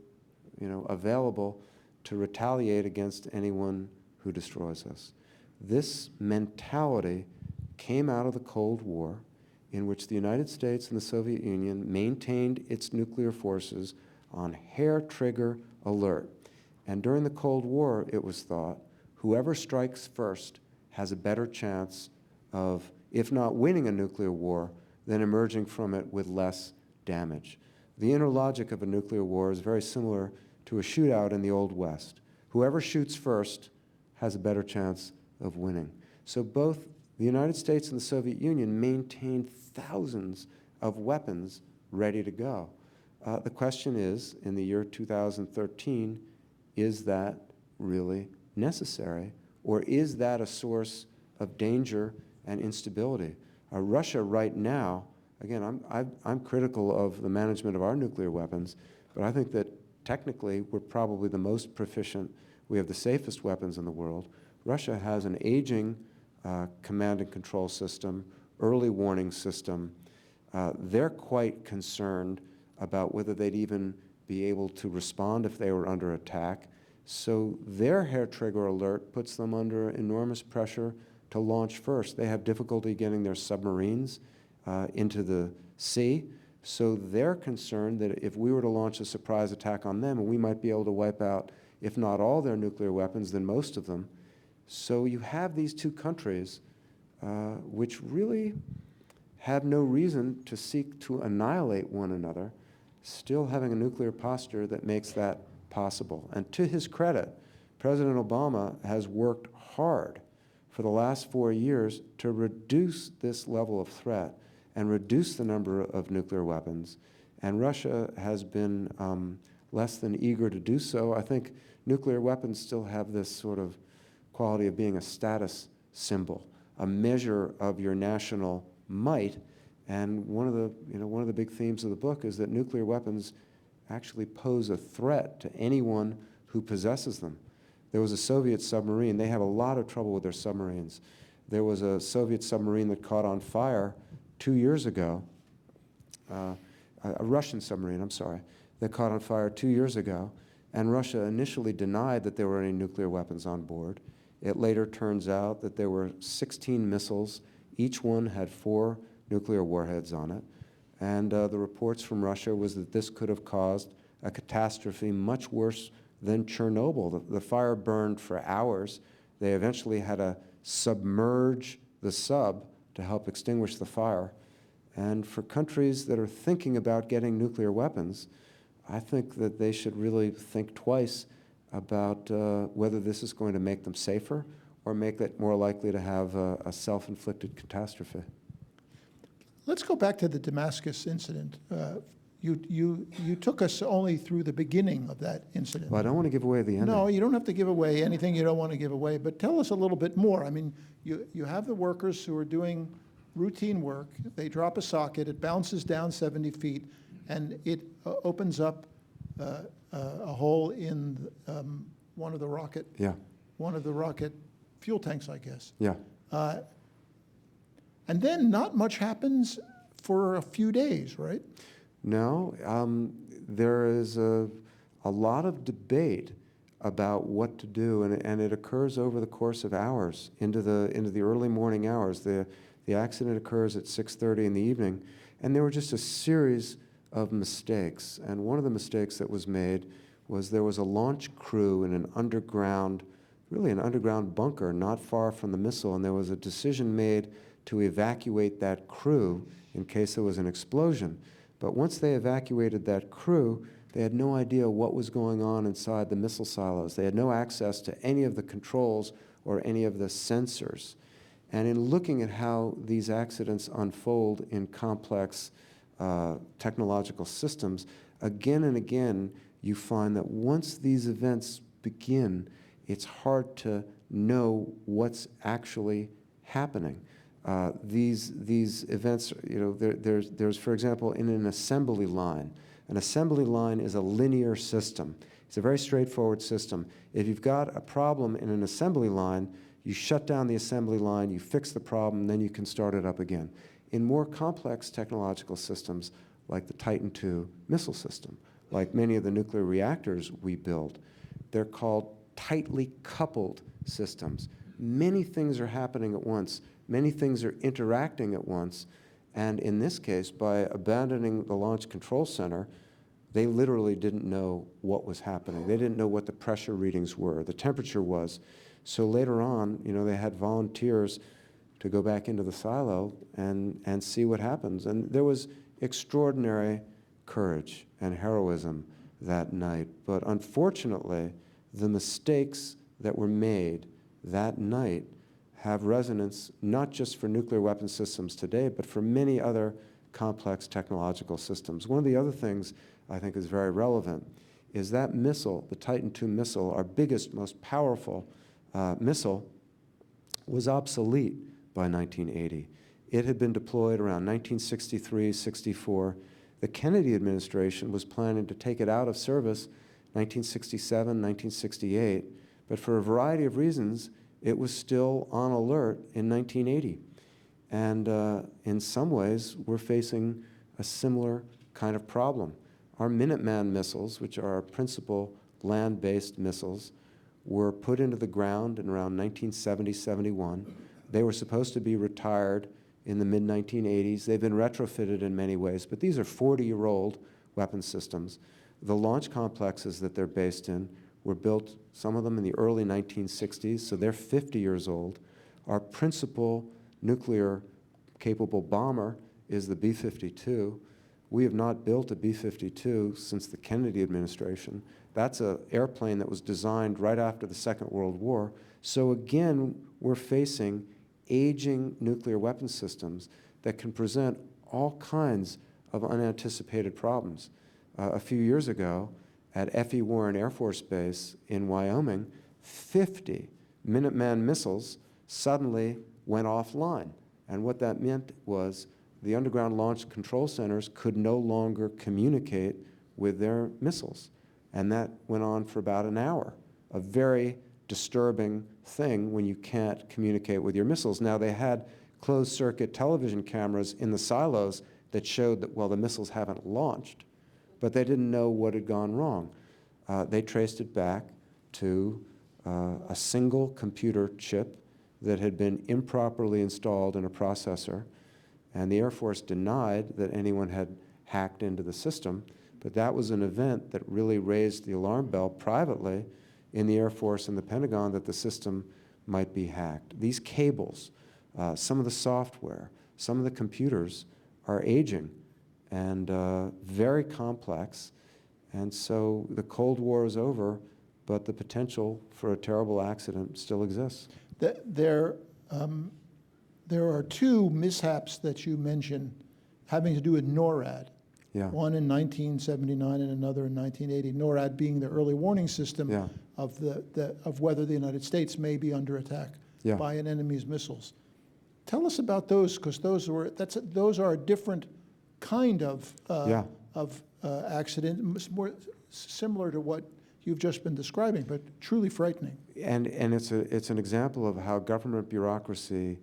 available to retaliate against anyone who destroys us. This mentality came out of the Cold War, in which the United States and the Soviet Union maintained its nuclear forces on hair trigger alert. And during the Cold War, it was thought, whoever strikes first has a better chance of, if not winning a nuclear war, then emerging from it with less damage. The inner logic of a nuclear war is very similar to a shootout in the Old West. Whoever shoots first has a better chance of winning. So both the United States and the Soviet Union maintained thousands of weapons ready to go. The question is, in the year 2013, is that really necessary? Or is that a source of danger and instability? Russia right now, again, I'm critical of the management of our nuclear weapons, but I think that technically we're probably the most proficient. We have the safest weapons in the world. Russia has an aging command and control system, early warning system. They're quite concerned about whether they'd even be able to respond if they were under attack. So their hair trigger alert puts them under enormous pressure to launch first. They have difficulty getting their submarines into the sea. So they're concerned that if we were to launch a surprise attack on them, we might be able to wipe out, if not all their nuclear weapons, then most of them. So you have these two countries which really have no reason to seek to annihilate one another, still having a nuclear posture that makes that possible. And to his credit, President Obama has worked hard for the last 4 years to reduce this level of threat and reduce the number of nuclear weapons. And Russia has been less than eager to do so. I think nuclear weapons still have this sort of quality of being a status symbol, a measure of your national might. And one of the big themes of the book is that nuclear weapons actually pose a threat to anyone who possesses them. There was a Soviet submarine. They have a lot of trouble with their submarines. There was a Soviet submarine that caught on fire 2 years ago, a Russian submarine, I'm sorry, that caught on fire 2 years ago, and Russia initially denied that there were any nuclear weapons on board. It later turns out that there were 16 missiles. Each one had 4 nuclear warheads on it. And the reports from Russia was that this could have caused a catastrophe much worse than Chernobyl. The fire burned for hours. They eventually had to submerge the sub to help extinguish the fire. And for countries that are thinking about getting nuclear weapons, I think that they should really think twice about whether this is going to make them safer or make it more likely to have a self-inflicted catastrophe. Let's go back to the Damascus incident. You took us only through the beginning of that incident. Well, I don't want to give away the ending. No, you don't have to give away anything you don't want to give away, but tell us a little bit more. I mean, you have the workers who are doing routine work. They drop a socket, it bounces down 70 feet, and it opens up a hole in one of the rocket fuel tanks, I guess. Yeah. And then not much happens for a few days, right? No, there is a lot of debate about what to do, and it occurs over the course of hours into the early morning hours. The accident occurs at 6:30 in the evening, and there were just a series of mistakes. And one of the mistakes that was made was there was a launch crew in an underground bunker not far from the missile, and there was a decision made to evacuate that crew in case there was an explosion. But once they evacuated that crew, they had no idea what was going on inside the missile silos. They had no access to any of the controls or any of the sensors. And in looking at how these accidents unfold in complex technological systems, again and again, you find that once these events begin, it's hard to know what's actually happening. These events, there's, for example, in an assembly line. An assembly line is a linear system. It's a very straightforward system. If you've got a problem in an assembly line, you shut down the assembly line, you fix the problem, then you can start it up again. In more complex technological systems, like the Titan II missile system, like many of the nuclear reactors we build, they're called tightly coupled systems. Many things are happening at once. Many things are interacting at once. And in this case, by abandoning the Launch Control Center, they literally didn't know what was happening. They didn't know what the pressure readings were, the temperature was. So later on, they had volunteers to go back into the silo and see what happens. And there was extraordinary courage and heroism that night. But unfortunately, the mistakes that were made that night have resonance not just for nuclear weapon systems today, but for many other complex technological systems. One of the other things I think is very relevant is that missile, the Titan II missile, our biggest, most powerful missile, was obsolete by 1980. It had been deployed around 1963, 64. The Kennedy administration was planning to take it out of service 1967, 1968, but for a variety of reasons, it was still on alert in 1980. And in some ways, we're facing a similar kind of problem. Our Minuteman missiles, which are our principal land-based missiles, were put into the ground in around 1970, 71. They were supposed to be retired in the mid-1980s. They've been retrofitted in many ways, but these are 40-year-old weapon systems. The launch complexes that they're based in were built, some of them in the early 1960s, so they're 50 years old. Our principal nuclear-capable bomber is the B-52. We have not built a B-52 since the Kennedy administration. That's an airplane that was designed right after the Second World War. So again, we're facing aging nuclear weapon systems that can present all kinds of unanticipated problems. A few years ago, at F.E. Warren Air Force Base in Wyoming, 50 Minuteman missiles suddenly went offline. And what that meant was the underground launch control centers could no longer communicate with their missiles. And that went on for about an hour, a very disturbing thing when you can't communicate with your missiles. Now, they had closed-circuit television cameras in the silos that showed that, well, the missiles haven't launched, but they didn't know what had gone wrong. They traced it back to a single computer chip that had been improperly installed in a processor, and the Air Force denied that anyone had hacked into the system, but that was an event that really raised the alarm bell privately in the Air Force and the Pentagon that the system might be hacked. These cables, some of the software, some of the computers are aging and very complex. And so the Cold War is over, but the potential for a terrible accident still exists. There are two mishaps that you mention having to do with NORAD. Yeah. One in 1979 and another in 1980. NORAD being the early warning system Yeah. of whether the United States may be under attack Yeah. by an enemy's missiles. Tell us about those, because those are a different kind of accident, more similar to what you've just been describing, but truly frightening. And it's an example of how government bureaucracy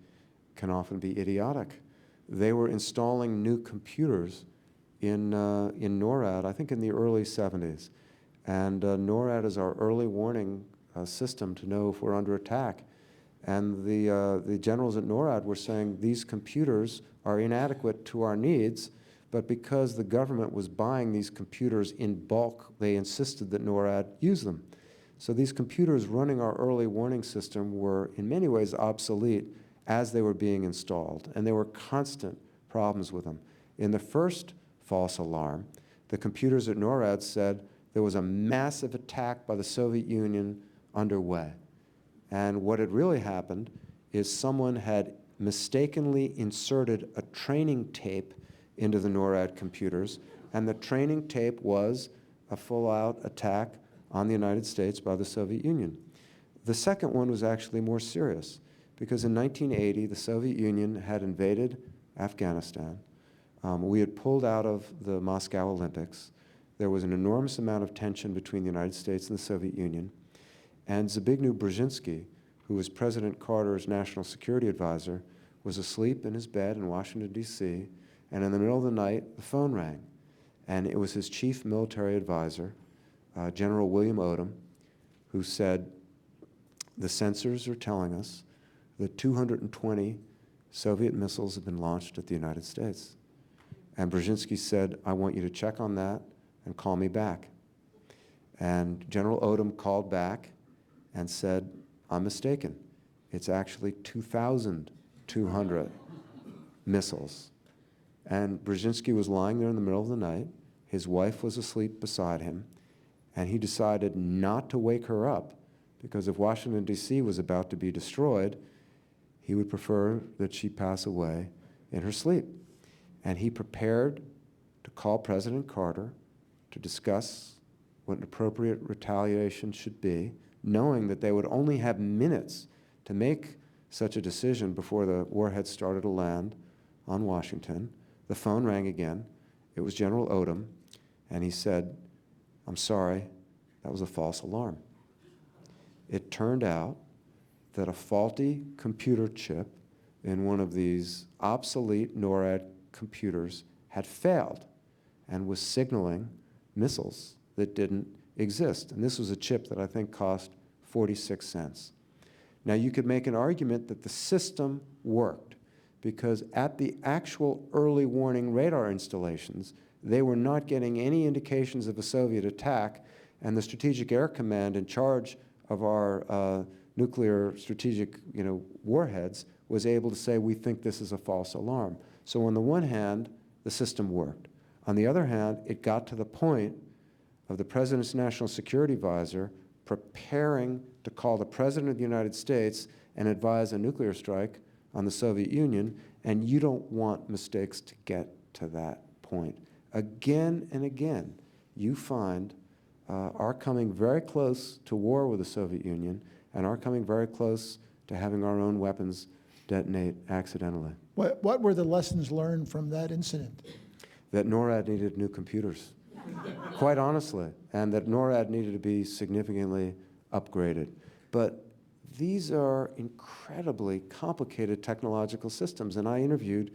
can often be idiotic. They were installing new computers in NORAD, I think in the early 70s. And NORAD is our early warning system to know if we're under attack. And the generals at NORAD were saying these computers are inadequate to our needs, but because the government was buying these computers in bulk, they insisted that NORAD use them. So these computers running our early warning system were in many ways obsolete as they were being installed, and there were constant problems with them. In the first false alarm, the computers at NORAD said there was a massive attack by the Soviet Union underway. And what had really happened is someone had mistakenly inserted a training tape into the NORAD computers, and the training tape was a full-out attack on the United States by the Soviet Union. The second one was actually more serious, because in 1980, the Soviet Union had invaded Afghanistan. We had pulled out of the Moscow Olympics. There was an enormous amount of tension between the United States and the Soviet Union. And Zbigniew Brzezinski, who was President Carter's national security advisor, was asleep in his bed in Washington, D.C., and in the middle of the night, the phone rang. And it was his chief military advisor, General William Odom, who said, the sensors are telling us that 220 Soviet missiles have been launched at the United States. And Brzezinski said, I want you to check on that and call me back. And General Odom called back and said, I'm mistaken. It's actually 2,200 missiles. And Brzezinski was lying there in the middle of the night. His wife was asleep beside him. And he decided not to wake her up, because if Washington, D.C. was about to be destroyed, he would prefer that she pass away in her sleep. And he prepared to call President Carter to discuss what an appropriate retaliation should be, knowing that they would only have minutes to make such a decision before the warheads started to land on Washington. The phone rang again. It was General Odom, and he said, I'm sorry, that was a false alarm. It turned out that a faulty computer chip in one of these obsolete NORAD computers had failed and was signaling missiles that didn't exist. And this was a chip that I think cost 46 cents. Now, you could make an argument that the system worked, because at the actual early warning radar installations, they were not getting any indications of a Soviet attack, and the Strategic Air Command in charge of our nuclear strategic warheads was able to say, we think this is a false alarm. So on the one hand, the system worked. On the other hand, it got to the point of the President's National Security Advisor preparing to call the President of the United States and advise a nuclear strike on the Soviet Union, and you don't want mistakes to get to that point. Again and again, you find our coming very close to war with the Soviet Union and our coming very close to having our own weapons detonate accidentally. What were the lessons learned from that incident? That NORAD needed new computers, quite honestly, and that NORAD needed to be significantly upgraded. But these are incredibly complicated technological systems, and I interviewed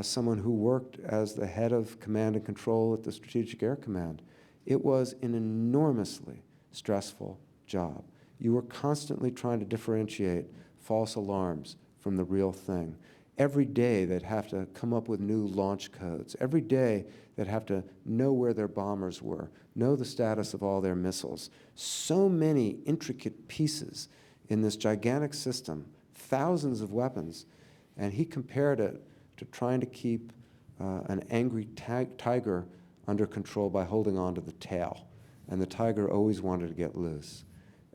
someone who worked as the head of command and control at the Strategic Air Command. It was an enormously stressful job. You were constantly trying to differentiate false alarms from the real thing. Every day they'd have to come up with new launch codes. Every day they'd have to know where their bombers were, know the status of all their missiles. So many intricate pieces in this gigantic system, thousands of weapons. And he compared it to trying to keep an angry tiger under control by holding on to the tail. And the tiger always wanted to get loose.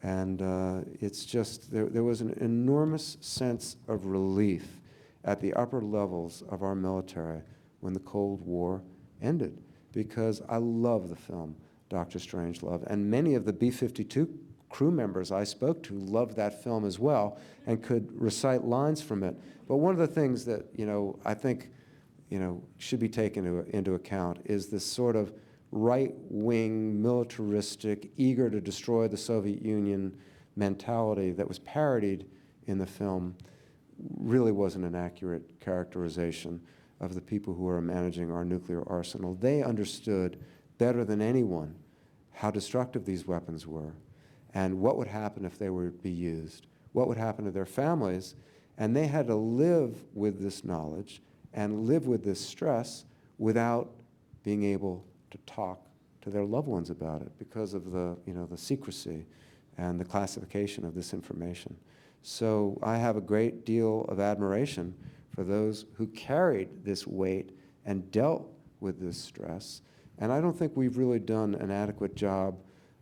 And it's just, there was an enormous sense of relief at the upper levels of our military when the Cold War ended, because I love the film Dr. Strangelove, and many of the B-52 crew members I spoke to loved that film as well and could recite lines from it. But one of the things that, I think, should be taken into account is this sort of right-wing, militaristic, eager to destroy the Soviet Union mentality that was parodied in the film really wasn't an accurate characterization of the people who are managing our nuclear arsenal. They understood better than anyone how destructive these weapons were and what would happen if they were to be used, what would happen to their families, and they had to live with this knowledge and live with this stress without being able to talk to their loved ones about it because of the secrecy and the classification of this information. So I have a great deal of admiration for those who carried this weight and dealt with this stress. And I don't think we've really done an adequate job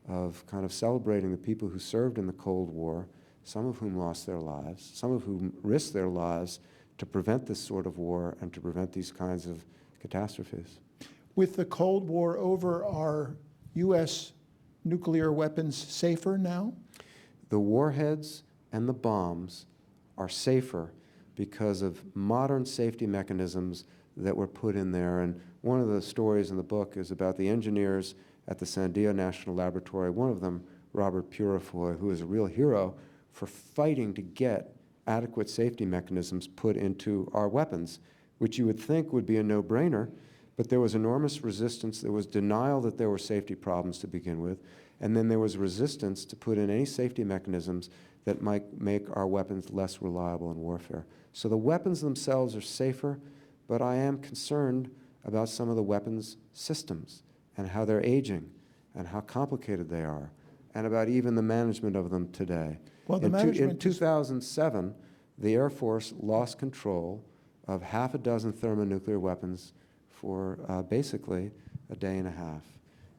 of kind of celebrating the people who served in the Cold War, some of whom lost their lives, some of whom risked their lives to prevent this sort of war and to prevent these kinds of catastrophes. With the Cold War over, are U.S. nuclear weapons safer now? The warheads and the bombs are safer because of modern safety mechanisms that were put in there. And one of the stories in the book is about the engineers at the Sandia National Laboratory, one of them, Robert Purifoy, who is a real hero for fighting to get adequate safety mechanisms put into our weapons, which you would think would be a no-brainer, but there was enormous resistance. There was denial that there were safety problems to begin with, and then there was resistance to put in any safety mechanisms that might make our weapons less reliable in warfare. So the weapons themselves are safer, but I am concerned about some of the weapons systems and how they're aging and how complicated they are, and about even the management of them today. Well, the in management 2007, the Air Force lost control of half a dozen thermonuclear weapons for basically a day and a half.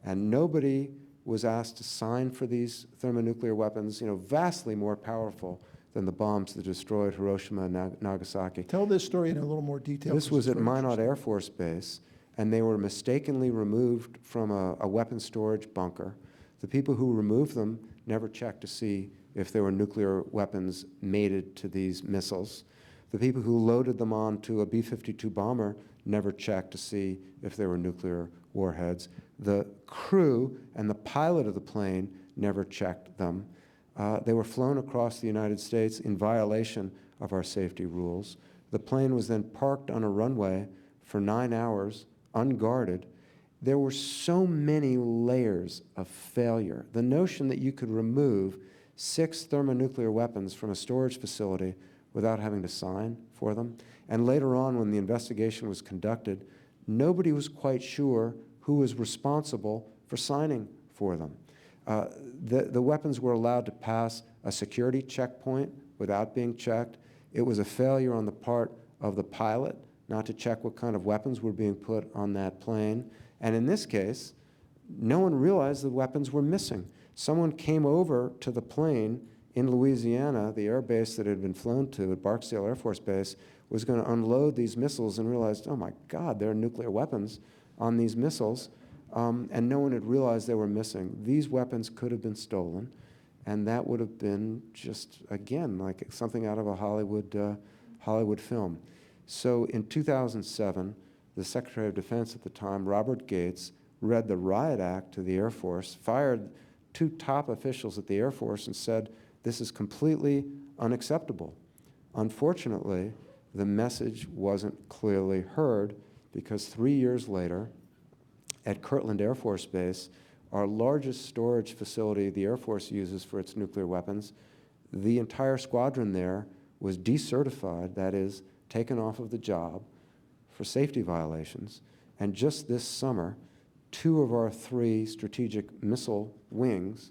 And nobody was asked to sign for these thermonuclear weapons, vastly more powerful than the bombs that destroyed Hiroshima and Nagasaki. Tell this story in a little more detail. This was at Minot Air Force Base, and they were mistakenly removed from a weapons storage bunker. The people who removed them never checked to see if there were nuclear weapons mated to these missiles. The people who loaded them onto a B-52 bomber never checked to see if there were nuclear warheads. The crew and the pilot of the plane never checked them. They were flown across the United States in violation of our safety rules. The plane was then parked on a runway for 9 hours, unguarded. There were so many layers of failure. The notion that you could remove 6 thermonuclear weapons from a storage facility without having to sign for them. And later on, when the investigation was conducted, nobody was quite sure who was responsible for signing for them. The weapons were allowed to pass a security checkpoint without being checked. It was a failure on the part of the pilot not to check what kind of weapons were being put on that plane. And in this case, no one realized the weapons were missing. Someone came over to the plane in Louisiana, the air base that had been flown to at Barksdale Air Force Base, was going to unload these missiles and realized, oh my God, there are nuclear weapons on these missiles, and no one had realized they were missing. These weapons could have been stolen, and that would have been just, again, like something out of a Hollywood film. So in 2007, the Secretary of Defense at the time, Robert Gates, read the Riot Act to the Air Force, fired 2 top officials at the Air Force and said, this is completely unacceptable. Unfortunately, the message wasn't clearly heard because 3 years later, at Kirtland Air Force Base, our largest storage facility the Air Force uses for its nuclear weapons, the entire squadron there was decertified, that is, taken off of the job for safety violations. And just this summer, 2 of our 3 strategic missile wings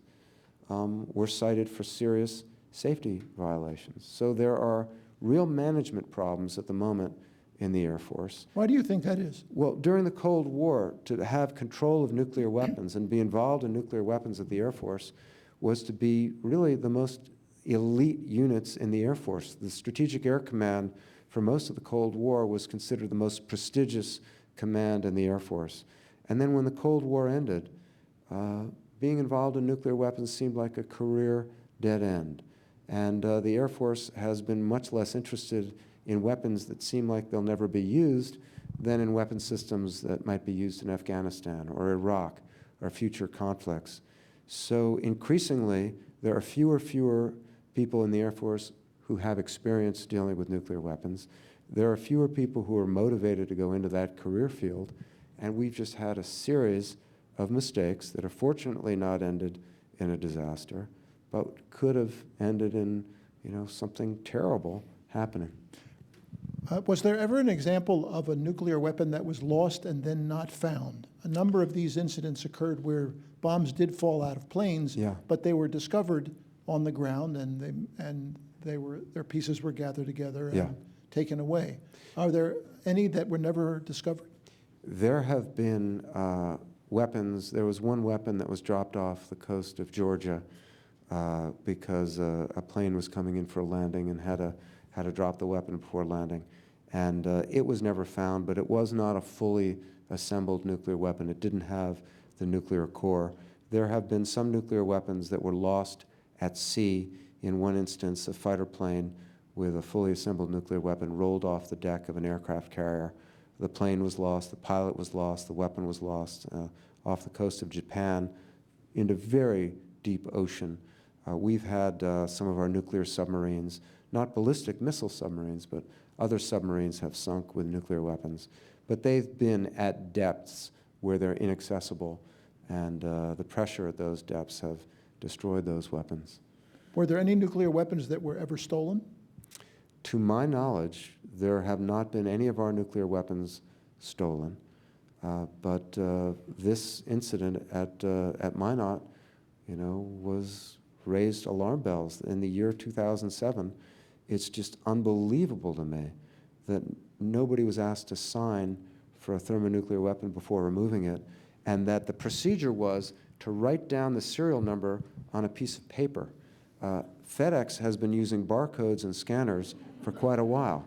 were cited for serious safety violations. So there are real management problems at the moment in the Air Force. Why do you think that is? Well, during the Cold War, to have control of nuclear weapons and be involved in nuclear weapons at the Air Force was to be really the most elite units in the Air Force. The Strategic Air Command, for most of the Cold War, was considered the most prestigious command in the Air Force. And then when the Cold War ended, being involved in nuclear weapons seemed like a career dead end. And the Air Force has been much less interested in weapons that seem like they'll never be used than in weapon systems that might be used in Afghanistan or Iraq or future conflicts. So increasingly, there are fewer people in the Air Force who have experience dealing with nuclear weapons. There are fewer people who are motivated to go into that career field, and we've just had a series of mistakes that are fortunately not ended in a disaster, but could have ended in, something terrible happening. Was there ever an example of a nuclear weapon that was lost and then not found? A number of these incidents occurred where bombs did fall out of planes, Yeah. but they were discovered on the ground, and their pieces were gathered together and Yeah. taken away. Are there any that were never discovered? There have been weapons. There was one weapon that was dropped off the coast of Georgia because a plane was coming in for a landing and had to drop the weapon before landing. And it was never found, but it was not a fully assembled nuclear weapon. It didn't have the nuclear core. There have been some nuclear weapons that were lost at sea. In one instance, a fighter plane with a fully assembled nuclear weapon rolled off the deck of an aircraft carrier. The plane was lost, the pilot was lost, the weapon was lost off the coast of Japan into very deep ocean. We've had some of our nuclear submarines, not ballistic missile submarines, but other submarines have sunk with nuclear weapons. But they've been at depths where they're inaccessible, and the pressure at those depths have destroyed those weapons. Were there any nuclear weapons that were ever stolen? To my knowledge, there have not been any of our nuclear weapons stolen, but this incident at Minot, was raised alarm bells. In the year 2007, it's just unbelievable to me that nobody was asked to sign for a thermonuclear weapon before removing it, and that the procedure was to write down the serial number on a piece of paper. FedEx has been using barcodes and scanners for quite a while,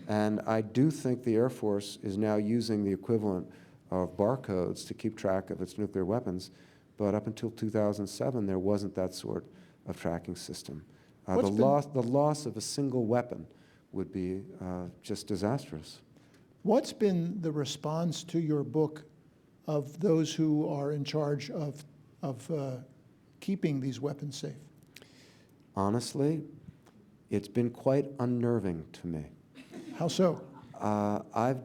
and I do think the Air Force is now using the equivalent of barcodes to keep track of its nuclear weapons, but up until 2007, there wasn't that sort of tracking system. The loss of a single weapon would be just disastrous. What's been the response to your book of those who are in charge of keeping these weapons safe? Honestly, it's been quite unnerving to me. How so? I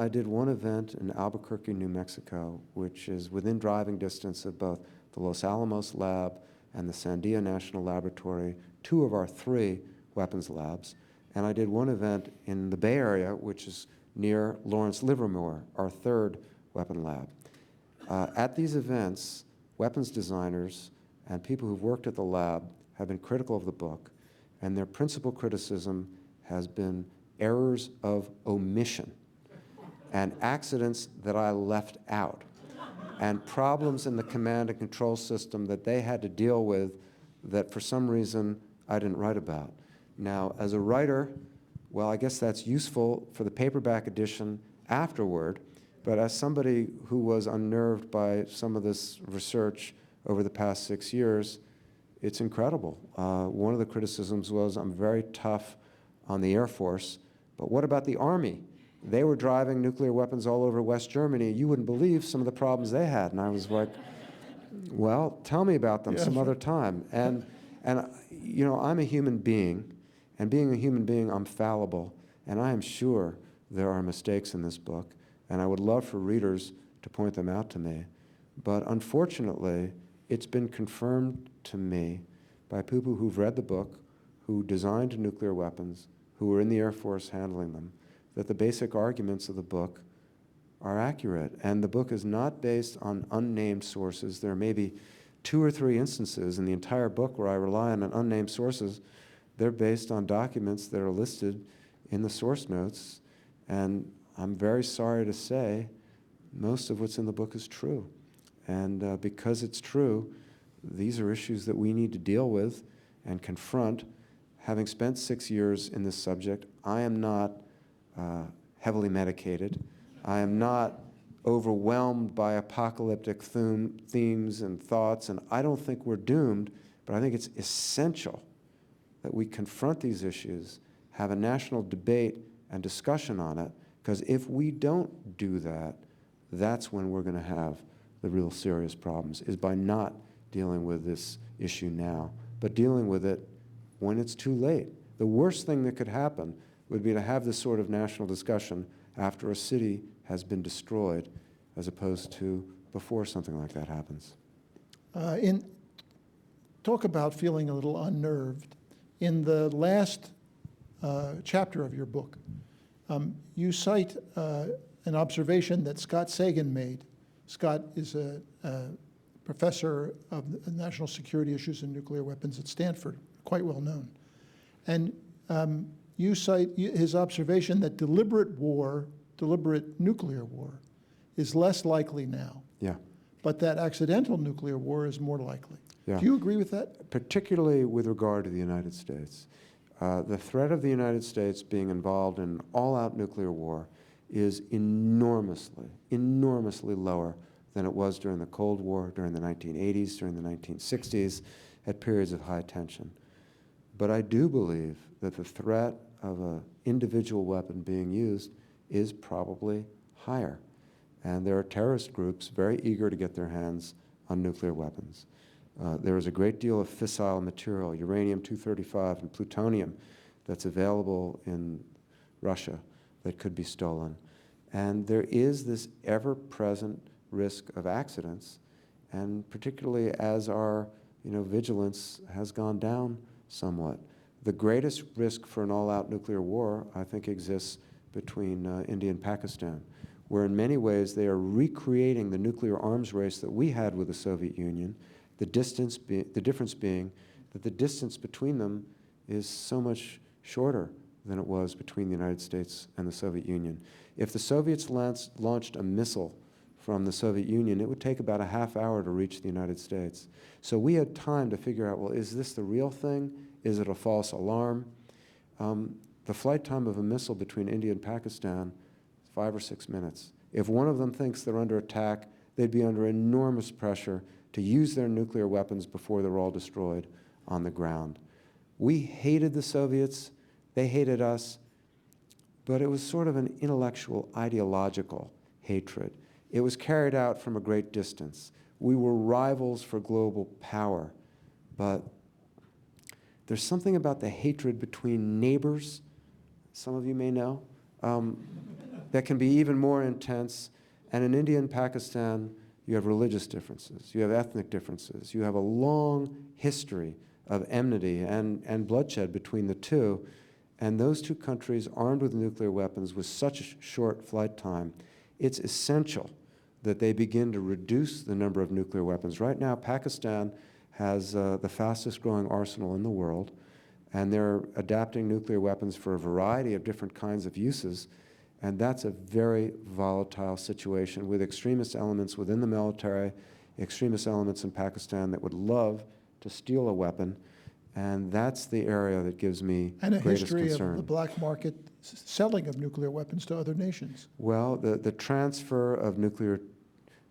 did one event in Albuquerque, New Mexico, which is within driving distance of both the Los Alamos lab and the Sandia National Laboratory, 2 of our 3 weapons labs. And I did one event in the Bay Area, which is near Lawrence Livermore, our 3rd weapon lab. At these events, weapons designers and people who've worked at the lab have been critical of the book, and their principal criticism has been errors of omission and accidents that I left out and problems in the command and control system that they had to deal with that for some reason I didn't write about. Now, as a writer, well, I guess that's useful for the paperback edition afterward, but as somebody who was unnerved by some of this research over the past 6 years, it's incredible. One of the criticisms was I'm very tough on the Air Force, but what about the Army? They were driving nuclear weapons all over West Germany. You wouldn't believe some of the problems they had. And I was like, well, tell me about them some other time. And I'm a human being, and being a human being, I'm fallible, and I am sure there are mistakes in this book, and I would love for readers to point them out to me. But unfortunately, it's been confirmed to me by people who've read the book, who designed nuclear weapons, who were in the Air Force handling them, that the basic arguments of the book are accurate. And the book is not based on unnamed sources. There may be 2 or 3 instances in the entire book where I rely on unnamed sources. They're based on documents that are listed in the source notes. And I'm very sorry to say most of what's in the book is true. And because it's true, these are issues that we need to deal with and confront. Having spent 6 years in this subject, I am not heavily medicated. I am not overwhelmed by apocalyptic themes and thoughts, and I don't think we're doomed, but I think it's essential that we confront these issues, have a national debate and discussion on it, because if we don't do that, that's when we're going to have the real serious problems, is by not dealing with this issue now, but dealing with it when it's too late. The worst thing that could happen would be to have this sort of national discussion after a city has been destroyed, as opposed to before something like that happens. Talk about feeling a little unnerved. In the last chapter of your book, you cite an observation that Scott Sagan made. Scott is a professor of national security issues and nuclear weapons at Stanford, quite well known. And you cite his observation that deliberate nuclear war, is less likely now. Yeah. But that accidental nuclear war is more likely. Yeah. Do you agree with that? Particularly with regard to the United States. The threat of the United States being involved in all-out nuclear war is enormously, enormously lower than it was during the Cold War, during the 1980s, during the 1960s, at periods of high tension. But I do believe that the threat of an individual weapon being used is probably higher. And there are terrorist groups very eager to get their hands on nuclear weapons. There is a great deal of fissile material, uranium-235 and plutonium, that's available in Russia that could be stolen. And there is this ever-present risk of accidents, and particularly as our vigilance has gone down somewhat. The greatest risk for an all-out nuclear war, I think, exists between India and Pakistan, where in many ways they are recreating the nuclear arms race that we had with the Soviet Union, the difference being that the distance between them is so much shorter than it was between the United States and the Soviet Union. If the Soviets launched a missile from the Soviet Union, it would take about a half hour to reach the United States. So we had time to figure out, well, is this the real thing? Is it a false alarm? The flight time of a missile between India and Pakistan is 5 or 6 minutes. If one of them thinks they're under attack, they'd be under enormous pressure to use their nuclear weapons before they're all destroyed on the ground. We hated the Soviets, they hated us, but it was sort of an intellectual, ideological hatred. It was carried out from a great distance. We were rivals for global power, but there's something about the hatred between neighbors, some of you may know, that can be even more intense. And in India and Pakistan, you have religious differences, you have ethnic differences, you have a long history of enmity and bloodshed between the two. And those two countries, armed with nuclear weapons with such a short flight time, it's essential that they begin to reduce the number of nuclear weapons. Right now, Pakistan has the fastest growing arsenal in the world, and they're adapting nuclear weapons for a variety of different kinds of uses. And that's a very volatile situation with extremist elements within the military, extremist elements in Pakistan that would love to steal a weapon. And that's the area that gives me and a greatest history concern. of the black market selling of nuclear weapons to other nations. Well, the transfer of nuclear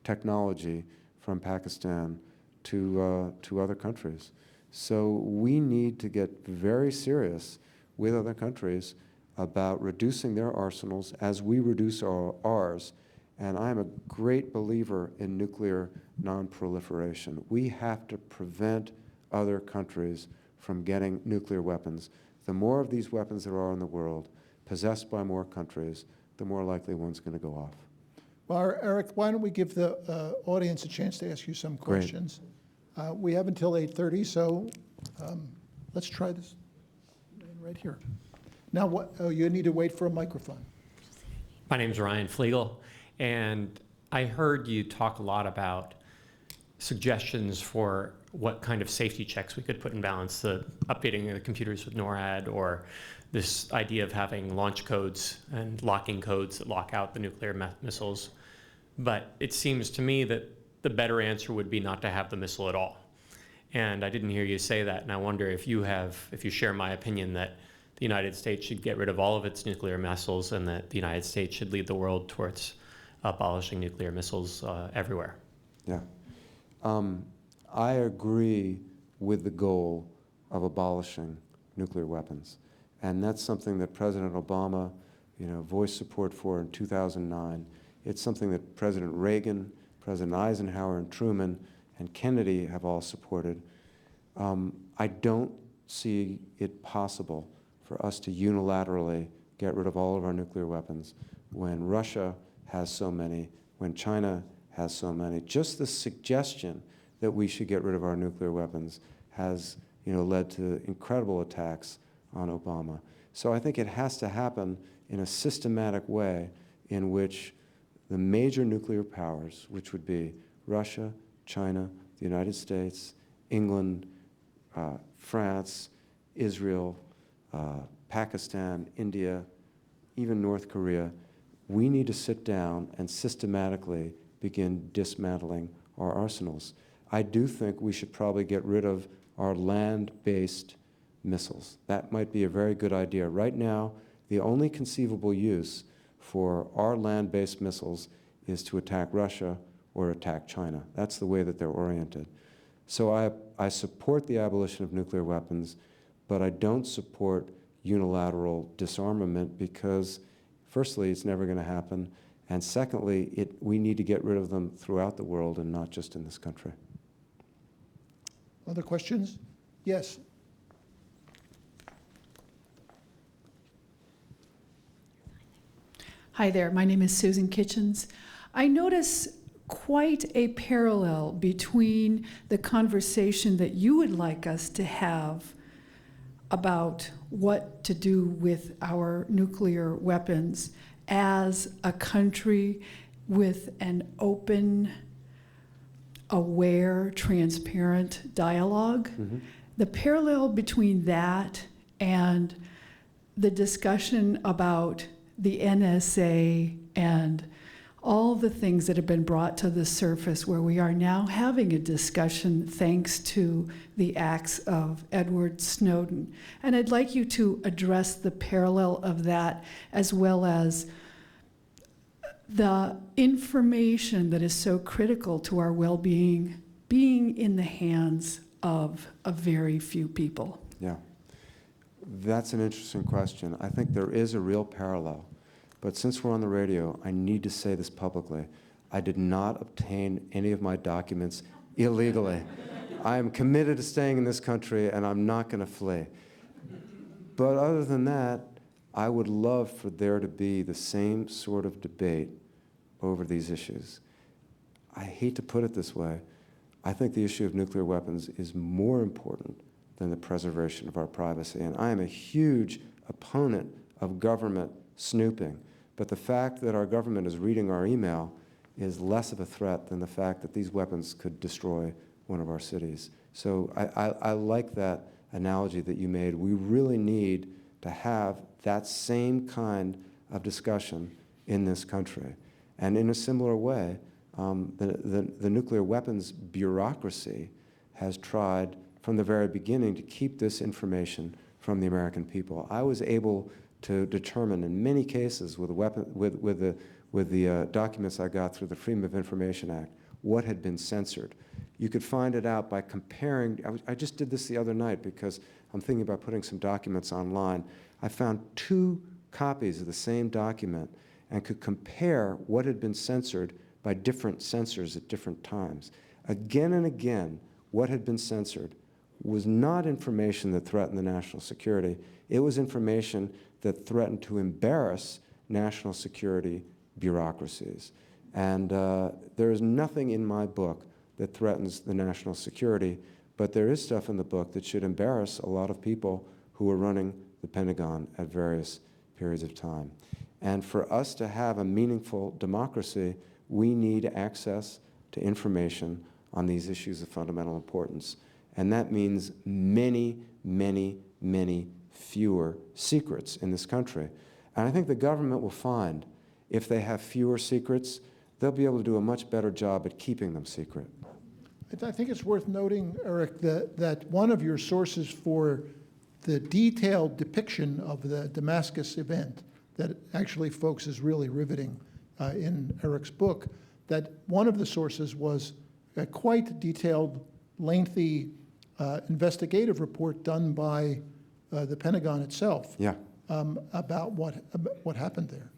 technology from Pakistan to other countries. So we need to get very serious with other countries about reducing their arsenals as we reduce ours. And I'm a great believer in nuclear non-proliferation. We have to prevent other countries from getting nuclear weapons. The more of these weapons there are in the world, possessed by more countries, the more likely one's going to go off. Well, Eric, why don't we give the audience a chance to ask you some questions? We have until 8:30, so let's try this right here. Now, you need to wait for a microphone. My name's Ryan Flegel, and I heard you talk a lot about suggestions for what kind of safety checks we could put in balance, the updating the computers with NORAD, or this idea of having launch codes and locking codes that lock out the nuclear missiles. But it seems to me that the better answer would be not to have the missile at all. And I didn't hear you say that, and I wonder if you share my opinion that the United States should get rid of all of its nuclear missiles and that the United States should lead the world towards abolishing nuclear missiles everywhere. Yeah. I agree with the goal of abolishing nuclear weapons. And that's something that President Obama, voiced support for in 2009. It's something that President Reagan, President Eisenhower and Truman and Kennedy have all supported. I don't see it possible for us to unilaterally get rid of all of our nuclear weapons when Russia has so many, when China has so many. Just the suggestion that we should get rid of our nuclear weapons has led to incredible attacks on Obama. So I think it has to happen in a systematic way in which the major nuclear powers, which would be Russia, China, the United States, England, France, Israel, Pakistan, India, even North Korea, we need to sit down and systematically begin dismantling our arsenals. I do think we should probably get rid of our land-based missiles. That might be a very good idea. Right now, the only conceivable use for our land-based missiles is to attack Russia or attack China. That's the way that they're oriented. So I support the abolition of nuclear weapons, but I don't support unilateral disarmament because, firstly, it's never going to happen, and secondly, we need to get rid of them throughout the world and not just in this country. Other questions? Yes. Hi there, my name is Susan Kitchens. I notice quite a parallel between the conversation that you would like us to have about what to do with our nuclear weapons as a country with an open, aware, transparent dialogue. Mm-hmm. The parallel between that and the discussion about the NSA and all the things that have been brought to the surface, where we are now having a discussion thanks to the acts of Edward Snowden. And I'd like you to address the parallel of that, as well as the information that is so critical to our well-being being in the hands of a very few people. Yeah, that's an interesting question. I think there is a real parallel. But since we're on the radio, I need to say this publicly. I did not obtain any of my documents illegally. I am committed to staying in this country, and I'm not going to flee. But other than that, I would love for there to be the same sort of debate over these issues. I hate to put it this way. I think the issue of nuclear weapons is more important than the preservation of our privacy. And I am a huge opponent of government snooping. But the fact that our government is reading our email is less of a threat than the fact that these weapons could destroy one of our cities. So I like that analogy that you made. We really need to have that same kind of discussion in this country. And in a similar way, the nuclear weapons bureaucracy has tried from the very beginning to keep this information from the American people. I was able to determine in many cases with the documents I got through the Freedom of Information Act what had been censored. You could find it out by comparing. I just did this the other night because I'm thinking about putting some documents online. I found 2 copies of the same document and could compare what had been censored by different censors at different times. Again and again, what had been censored was not information that threatened the national security. It was information that threatened to embarrass national security bureaucracies. And there is nothing in my book that threatens the national security, but there is stuff in the book that should embarrass a lot of people who are running the Pentagon at various periods of time. And for us to have a meaningful democracy, we need access to information on these issues of fundamental importance. And that means many, many, many fewer secrets in this country. And I think the government will find if they have fewer secrets, they'll be able to do a much better job at keeping them secret. I think it's worth noting, Eric, that one of your sources for the detailed depiction of the Damascus event that actually, folks, is really riveting in Eric's book, that one of the sources was a quite detailed, lengthy investigative report done by the Pentagon itself. Yeah. About what happened there.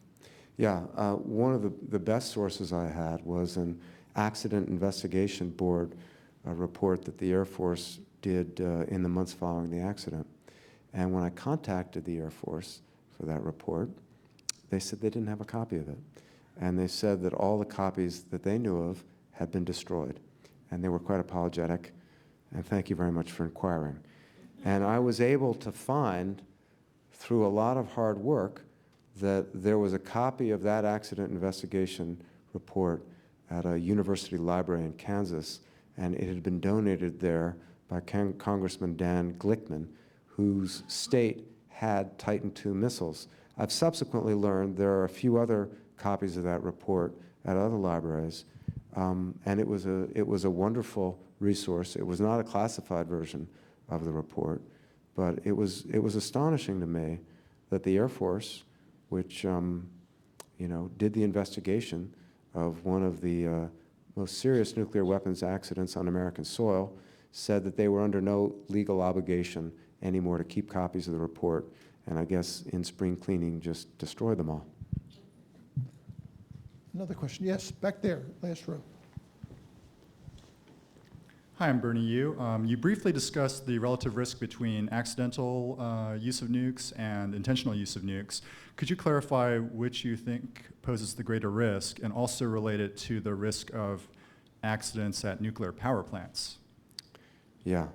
Yeah, one of the best sources I had was an Accident Investigation Board report that the Air Force did in the months following the accident. And when I contacted the Air Force for that report, they said they didn't have a copy of it. And they said that all the copies that they knew of had been destroyed. And they were quite apologetic, and thank you very much for inquiring. And I was able to find, through a lot of hard work, that there was a copy of that accident investigation report at a university library in Kansas, and it had been donated there by Congressman Dan Glickman, whose state had Titan II missiles. I've subsequently learned there are a few other copies of that report at other libraries, and it was a wonderful resource. It was not a classified version of the report, but it was astonishing to me that the Air Force, which did the investigation of one of the most serious nuclear weapons accidents on American soil, said that they were under no legal obligation anymore to keep copies of the report, and I guess in spring cleaning just destroy them all. Another question. Yes, back there, last row. Hi, I'm Bernie Yu. You briefly discussed the relative risk between accidental use of nukes and intentional use of nukes. Could you clarify which you think poses the greater risk, and also relate it to the risk of accidents at nuclear power plants? Yeah.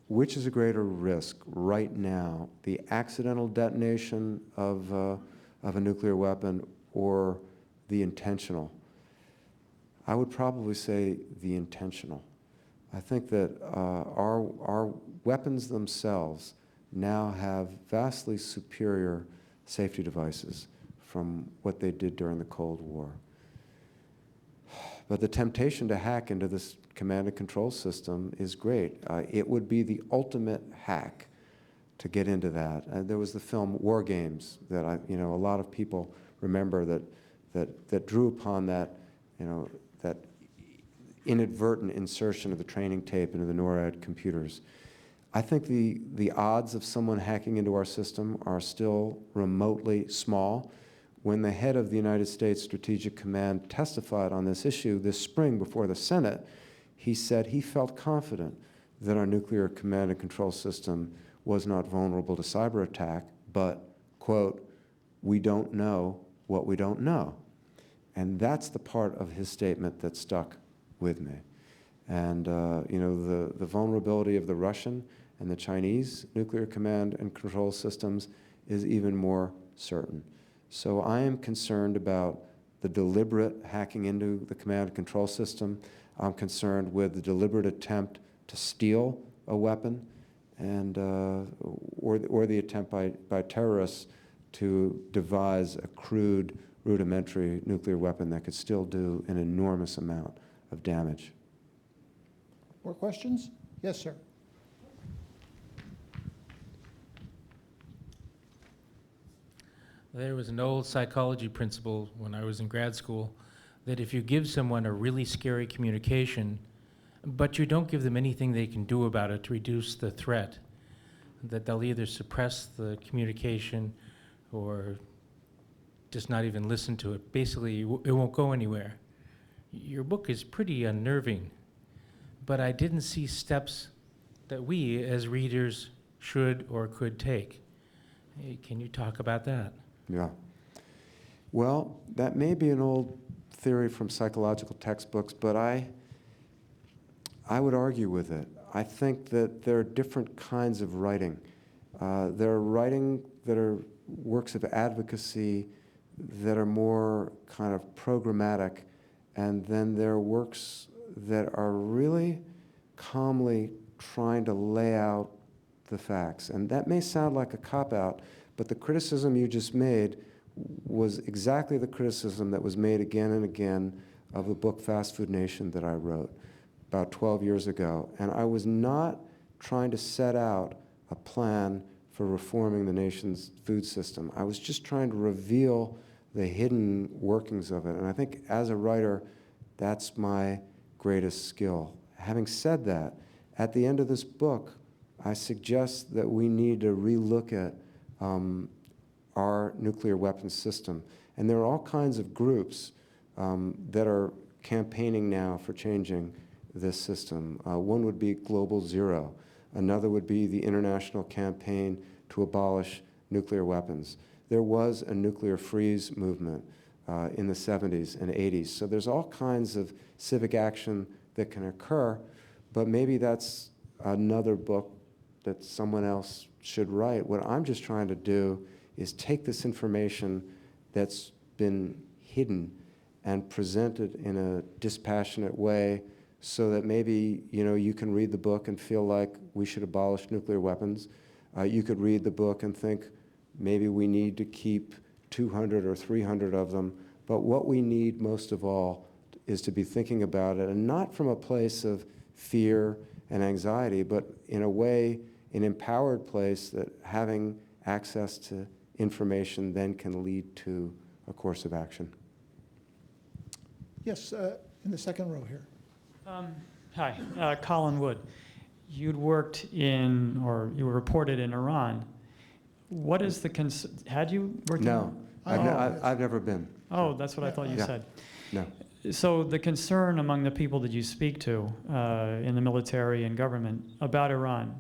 Which is a greater risk right now, the accidental detonation of a nuclear weapon or the intentional? I would probably say the intentional. I think that our weapons themselves now have vastly superior safety devices from what they did during the Cold War. But the temptation to hack into this command and control system is great. It would be the ultimate hack to get into that. There was the film War Games that a lot of people remember that drew upon that, that inadvertent insertion of the training tape into the NORAD computers. I think the odds of someone hacking into our system are still remotely small. When the head of the United States Strategic Command testified on this issue this spring before the Senate, he said he felt confident that our nuclear command and control system was not vulnerable to cyber attack, but, quote, we don't know what we don't know. And that's the part of his statement that stuck with me. And the vulnerability of the Russian and the Chinese nuclear command and control systems is even more certain. So I am concerned about the deliberate hacking into the command and control system. I'm concerned with the deliberate attempt to steal a weapon, and or the attempt by terrorists to devise a crude, rudimentary nuclear weapon that could still do an enormous amount of damage. More questions? Yes, sir. There was an old psychology principle when I was in grad school that if you give someone a really scary communication, but you don't give them anything they can do about it to reduce the threat, that they'll either suppress the communication or just not even listen to it. Basically, it won't go anywhere. Your book is pretty unnerving, but I didn't see steps that we as readers should or could take. Hey, can you talk about that? Yeah. Well, that may be an old theory from psychological textbooks, but I would argue with it. I think that there are different kinds of writing. There are writing that are works of advocacy that are more kind of programmatic, and then there are works that are really calmly trying to lay out the facts. And that may sound like a cop-out, but the criticism you just made was exactly the criticism that was made again and again of the book Fast Food Nation that I wrote about 12 years ago. And I was not trying to set out a plan for reforming the nation's food system. I was just trying to reveal the hidden workings of it. And I think as a writer, that's my greatest skill. Having said that, at the end of this book, I suggest that we need to relook at our nuclear weapons system. And there are all kinds of groups that are campaigning now for changing this system. One would be Global Zero. Another would be the International Campaign to Abolish Nuclear Weapons. There was a nuclear freeze movement in the 70s and 80s. So there's all kinds of civic action that can occur, but maybe that's another book that someone else should write. What I'm just trying to do is take this information that's been hidden and present it in a dispassionate way so that maybe you can read the book and feel like we should abolish nuclear weapons. You could read the book and think maybe we need to keep 200 or 300 of them, but what we need most of all is to be thinking about it, and not from a place of fear and anxiety, but in a way, an empowered place that having access to information then can lead to a course of action. Yes, in the second row here. Hi, Colin Wood. You'd worked in, or you were reported in Iran. What is the had you worked in No, Iran? I've never been. Oh, that's what I thought you Yeah. said. No. So the concern among the people that you speak to in the military and government about Iran,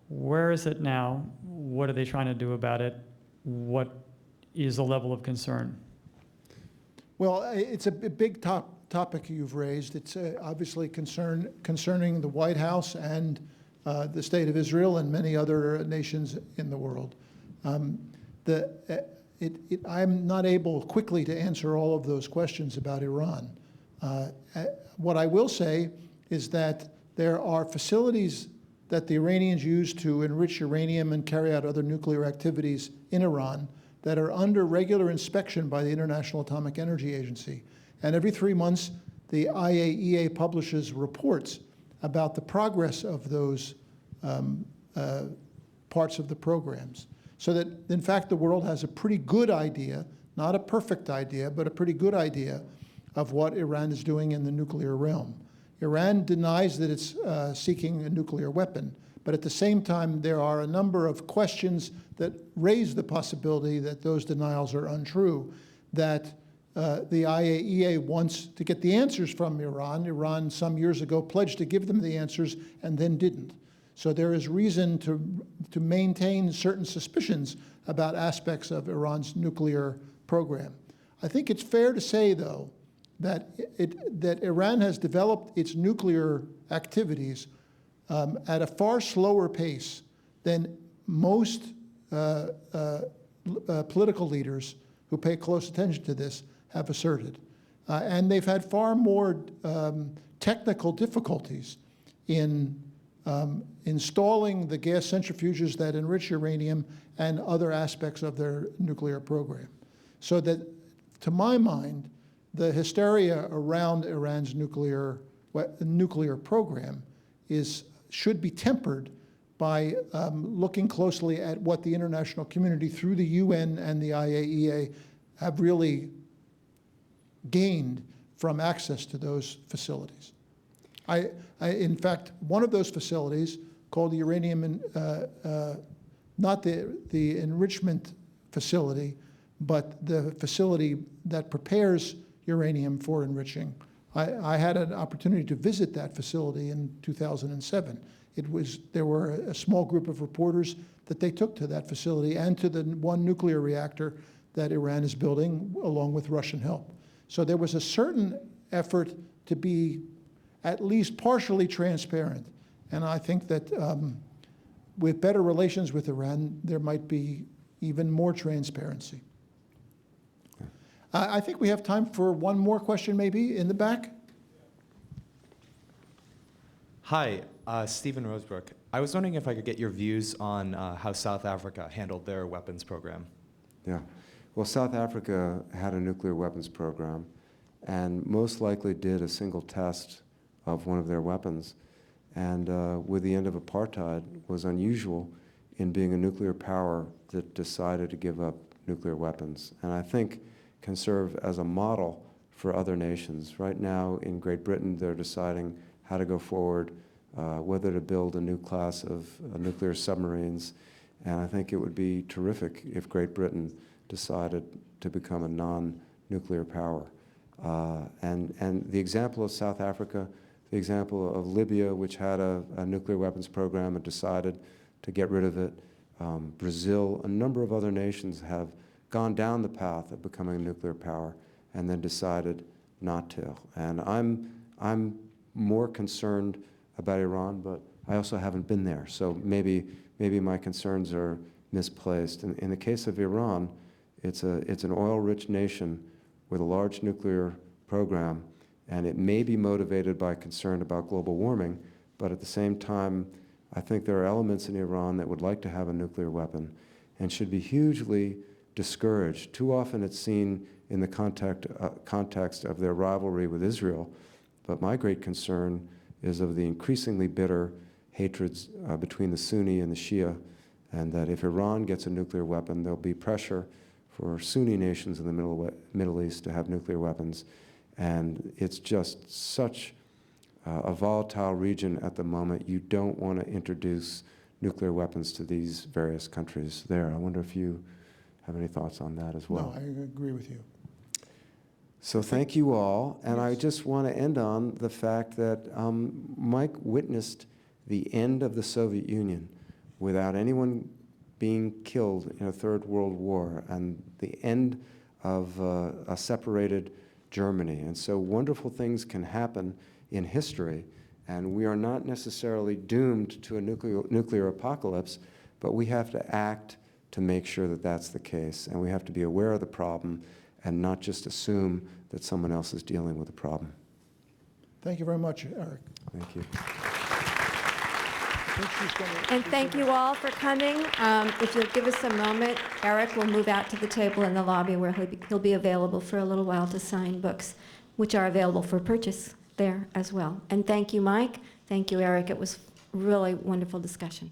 where is it now? What are they trying to do about it? What is the level of concern? Well, it's a big topic you've raised. It's obviously concerning the White House and the state of Israel and many other nations in the world. I'm not able quickly to answer all of those questions about Iran. What I will say is that there are facilities that the Iranians use to enrich uranium and carry out other nuclear activities in Iran that are under regular inspection by the International Atomic Energy Agency. And every 3 months, the IAEA publishes reports about the progress of those parts of the programs. So that, in fact, the world has a pretty good idea, not a perfect idea, but a pretty good idea of what Iran is doing in the nuclear realm. Iran denies that it's seeking a nuclear weapon, but at the same time, there are a number of questions that raise the possibility that those denials are untrue, that the IAEA wants to get the answers from Iran. Iran, some years ago, pledged to give them the answers and then didn't. So there is reason to maintain certain suspicions about aspects of Iran's nuclear program. I think it's fair to say, though, that Iran has developed its nuclear activities at a far slower pace than most political leaders who pay close attention to this have asserted. And they've had far more technical difficulties in installing the gas centrifuges that enrich uranium and other aspects of their nuclear program. So that, to my mind, the hysteria around Iran's nuclear program should be tempered by looking closely at what the international community through the UN and the IAEA have really gained from access to those facilities. In fact, one of those facilities, called the uranium, not the enrichment facility, but the facility that prepares uranium for enriching. I had an opportunity to visit that facility in 2007. There were a small group of reporters that they took to that facility and to the one nuclear reactor that Iran is building along with Russian help. So there was a certain effort to be at least partially transparent. And I think that with better relations with Iran, there might be even more transparency. I think we have time for one more question, maybe, in the back. Hi, Stephen Rosebrook. I was wondering if I could get your views on how South Africa handled their weapons program. Yeah. Well, South Africa had a nuclear weapons program, and most likely did a single test of one of their weapons, and with the end of apartheid was unusual in being a nuclear power that decided to give up nuclear weapons, and I think can serve as a model for other nations. Right now in Great Britain, they're deciding how to go forward, whether to build a new class of nuclear submarines, and I think it would be terrific if Great Britain decided to become a non-nuclear power. And the example of South Africa, the example of Libya, which had a nuclear weapons program and decided to get rid of it, Brazil, a number of other nations have gone down the path of becoming a nuclear power and then decided not to. And I'm more concerned about Iran, but I also haven't been there, so maybe my concerns are misplaced. In the case of Iran, it's an oil-rich nation with a large nuclear program, and it may be motivated by concern about global warming, but at the same time, I think there are elements in Iran that would like to have a nuclear weapon and should be hugely discouraged. Too often it's seen in the context of their rivalry with Israel, but my great concern is of the increasingly bitter hatreds between the Sunni and the Shia, and that if Iran gets a nuclear weapon, there'll be pressure for Sunni nations in the Middle East to have nuclear weapons. And it's just such a volatile region at the moment. You don't want to introduce nuclear weapons to these various countries there. I wonder if you have any thoughts on that as well. No, I agree with you. So thank you all, and I just want to end on the fact that Mike witnessed the end of the Soviet Union without anyone being killed in a Third World War, and the end of a separated Germany. And so wonderful things can happen in history, and we are not necessarily doomed to a nuclear apocalypse, but we have to act to make sure that that's the case, and we have to be aware of the problem and not just assume that someone else is dealing with the problem. Thank you very much, Eric. Thank you. And thank you all for coming. If you'll give us a moment, Eric will move out to the table in the lobby where he'll be available for a little while to sign books, which are available for purchase there as well. And thank you, Mike. Thank you, Eric. It was really wonderful discussion.